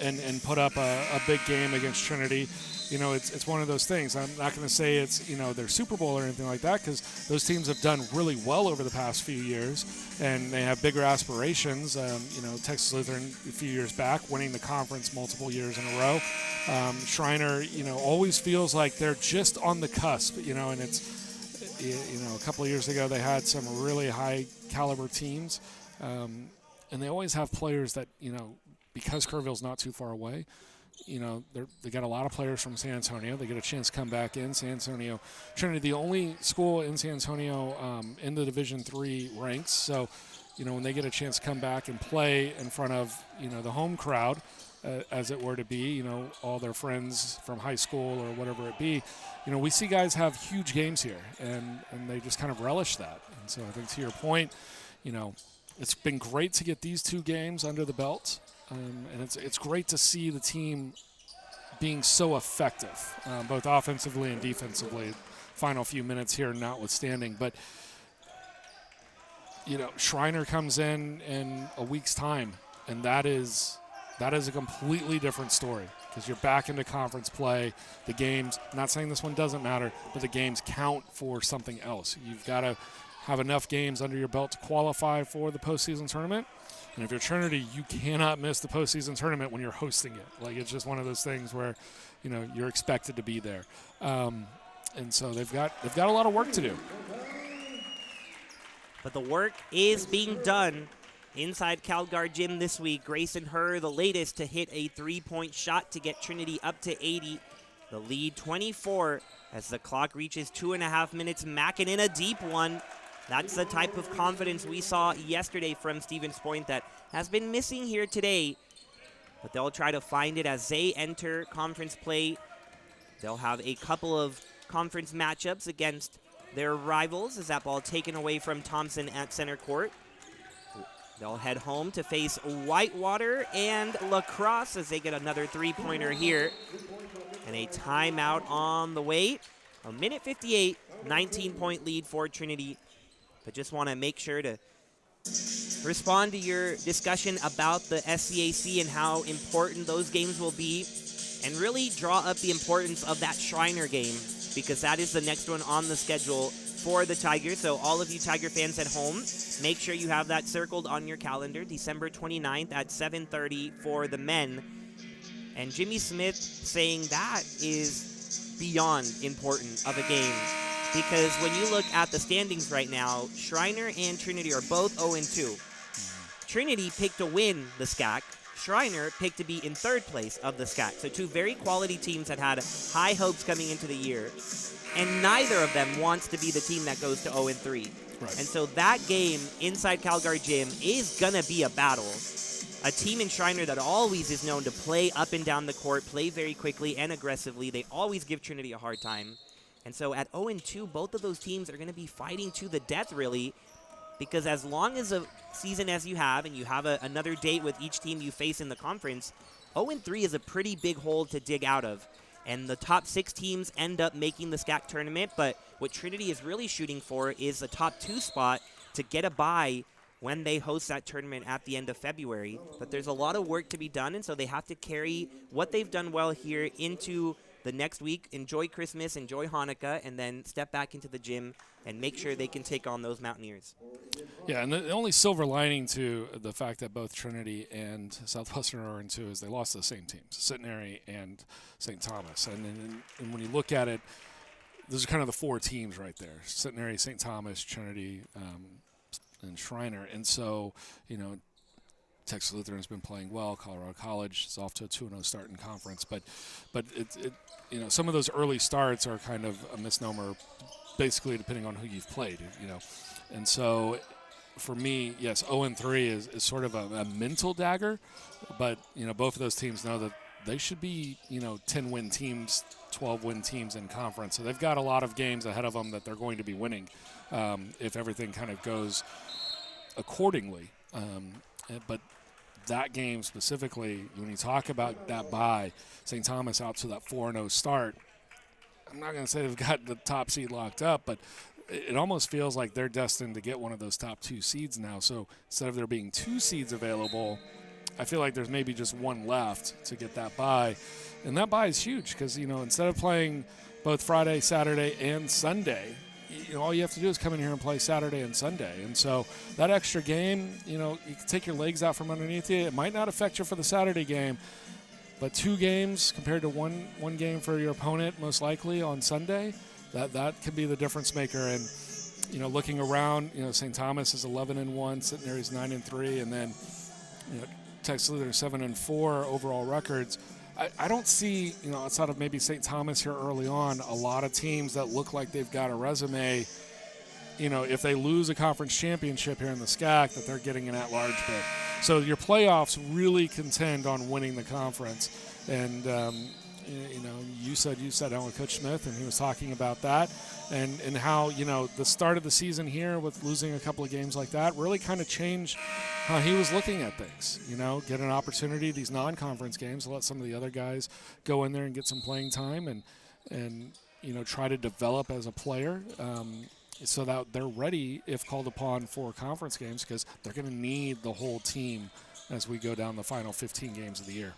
and put up a big game against Trinity, it's one of those things. I'm not going to say it's, their Super Bowl or anything like that, because those teams have done really well over the past few years, and they have bigger aspirations. Texas Lutheran a few years back, winning the conference multiple years in a row. Schreiner, always feels like they're just on the cusp, and it's, a couple of years ago they had some really high caliber teams, and they always have players that, because Kerrville's not too far away, they got a lot of players from San Antonio. They get a chance to come back in. San Antonio, Trinity, the only school in San Antonio in the Division III ranks. So, when they get a chance to come back and play in front of, the home crowd, as it were to be, all their friends from high school or whatever it be, we see guys have huge games here, and they just kind of relish that. And so I think to your point, it's been great to get these 2 games under the belt. And it's great to see the team being so effective, both offensively and defensively. Final few minutes here notwithstanding. But, Schreiner comes in a week's time, and that is a completely different story, because you're back into conference play. The games, not saying this one doesn't matter, but the games count for something else. You've got to have enough games under your belt to qualify for the postseason tournament. And if you're Trinity, you cannot miss the postseason tournament when you're hosting it. Like, it's just one of those things where, you're expected to be there. And so they've got a lot of work to do. But the work is being done inside CalGuard Gym this week. Grayson Herr, the latest to hit a 3-point shot to get Trinity up to 80. The lead 24 as the clock reaches 2.5 minutes. Mackin in a deep one. That's the type of confidence we saw yesterday from Stevens Point that has been missing here today. But they'll try to find it as they enter conference play. They'll have a couple of conference matchups against their rivals as that ball taken away from Thompson at center court. They'll head home to face Whitewater and La Crosse as they get another 3-pointer here. And a timeout on the way. 1:58, 19-point lead for Trinity. But just want to make sure to respond to your discussion about the SCAC and how important those games will be, and really draw up the importance of that Schreiner game, because that is the next one on the schedule for the Tigers. So all of you Tiger fans at home, make sure you have that circled on your calendar, December 29th at 7:30 for the men. And Jimmy Smith saying that is beyond important of a game. Because when you look at the standings right now, Schreiner and Trinity are both 0-2. Trinity picked to win the SCAC. Schreiner picked to be in 3rd place of the SCAC. So 2 very quality teams that had high hopes coming into the year. And neither of them wants to be the team that goes to 0-3. Right. And so that game inside CalGuard Gym is going to be a battle. A team in Schreiner that always is known to play up and down the court, play very quickly and aggressively. They always give Trinity a hard time. And so at 0-2, both of those teams are going to be fighting to the death, really, because as long as a season as you have, and you have another date with each team you face in the conference, 0-3 is a pretty big hole to dig out of. And the top 6 teams end up making the SCAC tournament, but what Trinity is really shooting for is a top 2 spot to get a bye when they host that tournament at the end of February. But there's a lot of work to be done, and so they have to carry what they've done well here into the next week, enjoy Christmas, enjoy Hanukkah, and then step back into the gym and make sure they can take on those Mountaineers. Yeah, and the only silver lining to the fact that both Trinity and Southwestern are in 2 is they lost to the same teams, Centenary and St. Thomas. And when you look at it, those are kind of the 4 teams right there: Centenary, St. Thomas, Trinity, and Schreiner. And so, Texas Lutheran has been playing well. Colorado College is off to a 2-0 start in conference, but some of those early starts are kind of a misnomer, basically depending on who you've played. And so, for me, yes, 0-3 is sort of a mental dagger, but both of those teams know that they should be 10-win teams, 12-win teams in conference. So they've got a lot of games ahead of them that they're going to be winning if everything kind of goes accordingly. But that game specifically, when you talk about that bye, St. Thomas out to that 4-0 start, I'm not going to say they've got the top seed locked up, but it almost feels like they're destined to get one of those top 2 seeds now. So instead of there being 2 seeds available, I feel like there's maybe just one left to get that bye. And that bye is huge because, instead of playing both Friday, Saturday, and Sunday, all you have to do is come in here and play Saturday and Sunday. And so that extra game, you can take your legs out from underneath you. It might not affect you for the Saturday game, but 2 games compared to one game for your opponent, most likely on Sunday, that could be the difference maker. And, looking around, St. Thomas is 11-1, Centenary is 9-3, and then, Texas Lutheran 7-4 overall records. I don't see, outside of maybe St. Thomas here early on, a lot of teams that look like they've got a resume, if they lose a conference championship here in the SCAC, that they're getting an at-large bid. So your playoffs really contend on winning the conference. And, you sat down with Coach Smith, and he was talking about that and how, the start of the season here with losing a couple of games like that really kind of changed how he was looking at things. Get an opportunity, these non-conference games, to let some of the other guys go in there and get some playing time and try to develop as a player so that they're ready if called upon for conference games, because they're going to need the whole team as we go down the final 15 games of the year.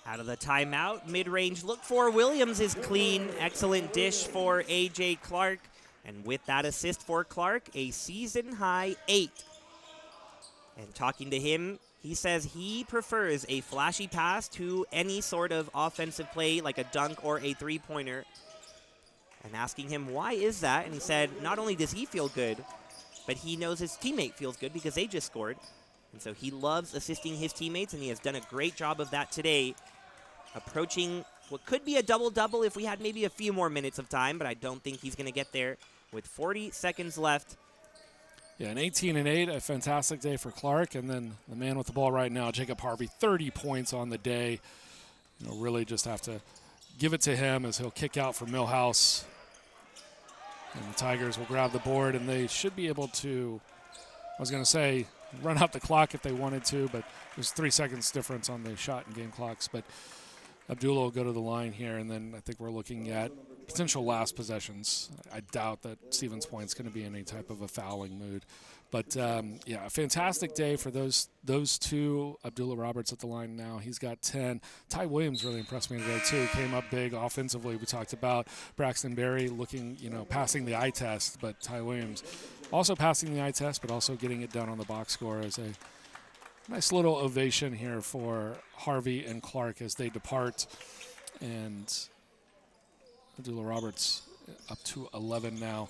Out of the timeout, mid-range look for Williams is clean. Excellent dish for A.J. Clark. And with that assist for Clark, a season-high 8. And talking to him, he says he prefers a flashy pass to any sort of offensive play like a dunk or a three-pointer. And asking him why is that, and he said not only does he feel good, but he knows his teammate feels good because they just scored. And so he loves assisting his teammates, and he has done a great job of that today, approaching what could be a double-double if we had maybe a few more minutes of time, but I don't think he's going to get there with 40 seconds left. Yeah, an 18-8, a fantastic day for Clark. And then the man with the ball right now, Jacob Harvey, 30 points on the day. Really just have to give it to him as he'll kick out for Millhouse. And the Tigers will grab the board, and they should be able to, I was going to say, run out the clock if they wanted to, but there's 3 seconds difference on the shot and game clocks. But Abdullah will go to the line here, and then I think we're looking at potential last possessions. I doubt that Stevens Point's going to be in any type of a fouling mood. But, yeah, a fantastic day for those 2. Abdullah Roberts at the line now. He's got 10. Ty Williams really impressed me today, too. Came up big offensively. We talked about Braxton Berry looking, passing the eye test, but Ty Williams also passing the eye test, but also getting it done on the box score as a nice little ovation here for Harvey and Clark as they depart. And Abdullah Roberts up to 11 now.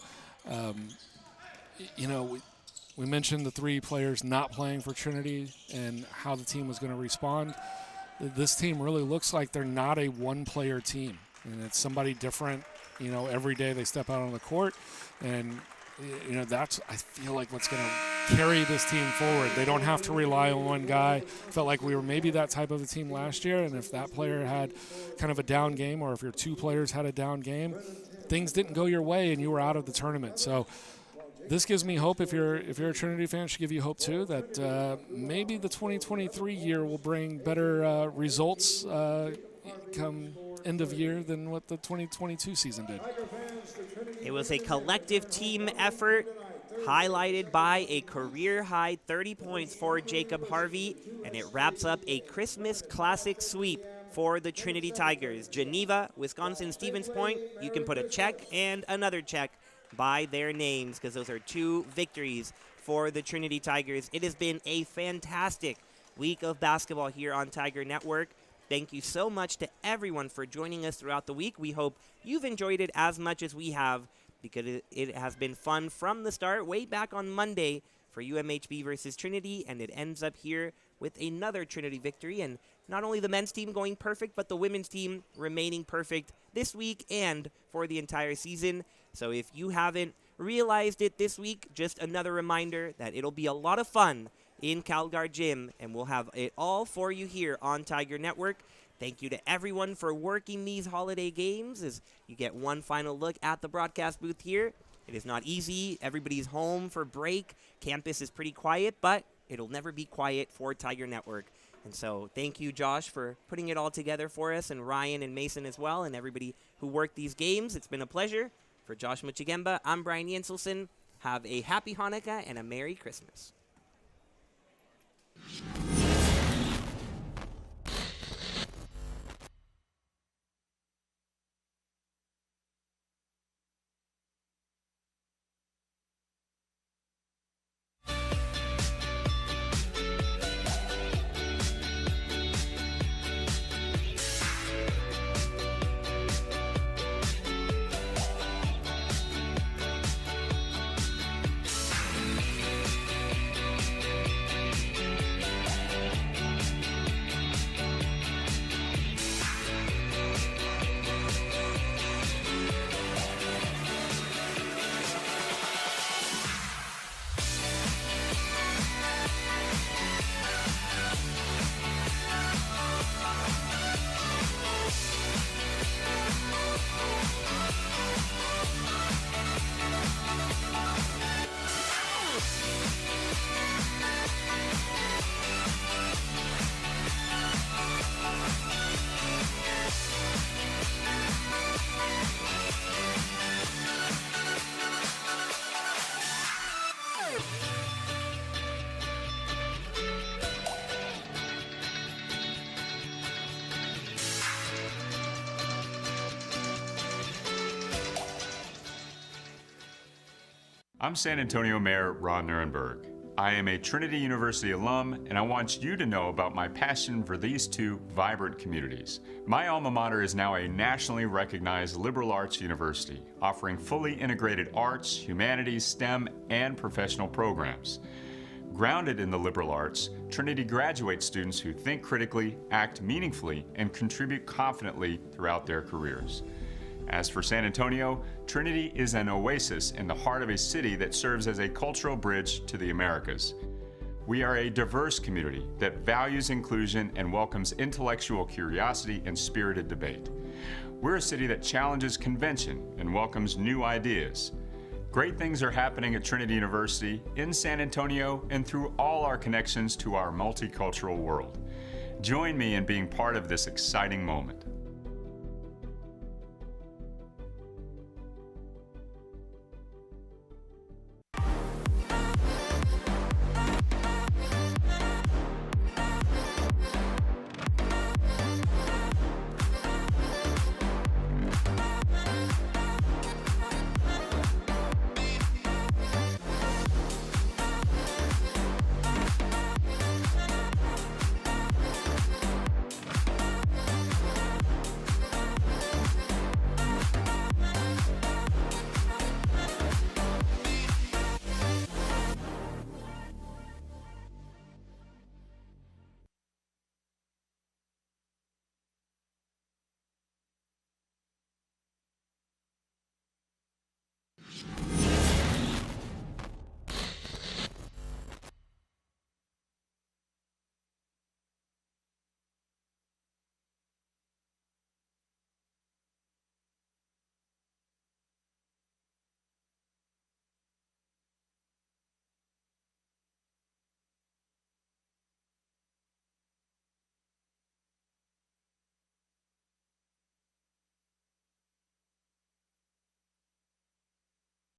We mentioned the 3 players not playing for Trinity and how the team was going to respond. This team really looks like they're not a one-player team, and it's somebody different, every day they step out on the court. And that's, I feel like, what's going to carry this team forward. They don't have to rely on one guy. Felt like we were maybe that type of a team last year, and if that player had kind of a down game, or if your 2 players had a down game, things didn't go your way and you were out of the tournament. So this gives me hope. If you're a Trinity fan, it should give you hope too that maybe the 2023 year will bring better results come end of year than what the 2022 season did. It was a collective team effort highlighted by a career-high 30 points for Jacob Harvey, and it wraps up a Christmas Classic sweep for the Trinity Tigers. Geneva, Wisconsin, Stevens Point, you can put a check and another check by their names because those are 2 victories for the Trinity Tigers. It has been a fantastic week of basketball here on Tiger Network. Thank you so much to everyone for joining us throughout the week. We hope you've enjoyed it as much as we have because it has been fun from the start, way back on Monday for UMHB versus Trinity, and it ends up here with another Trinity victory. And not only the men's team going perfect, but the women's team remaining perfect this week and for the entire season. So if you haven't realized it this week, just another reminder that it'll be a lot of fun in Calgary Gym, and we'll have it all for you here on Tiger Network. Thank you to everyone for working these holiday games as you get one final look at the broadcast booth here. It is not easy. Everybody's home for break. Campus is pretty quiet, but it'll never be quiet for Tiger Network. And so thank you, Josh, for putting it all together for us, and Ryan and Mason as well, and everybody who worked these games. It's been a pleasure. For Josh Muchigemba, I'm Brian Yenselson. Have a happy Hanukkah and a Merry Christmas. I'm San Antonio Mayor Ron Nirenberg. I am a Trinity University alum, and I want you to know about my passion for these 2 vibrant communities. My alma mater is now a nationally recognized liberal arts university, offering fully integrated arts, humanities, STEM, and professional programs. Grounded in the liberal arts, Trinity graduates students who think critically, act meaningfully, and contribute confidently throughout their careers. As for San Antonio, Trinity is an oasis in the heart of a city that serves as a cultural bridge to the Americas. We are a diverse community that values inclusion and welcomes intellectual curiosity and spirited debate. We're a city that challenges convention and welcomes new ideas. Great things are happening at Trinity University, in San Antonio, and through all our connections to our multicultural world. Join me in being part of this exciting moment.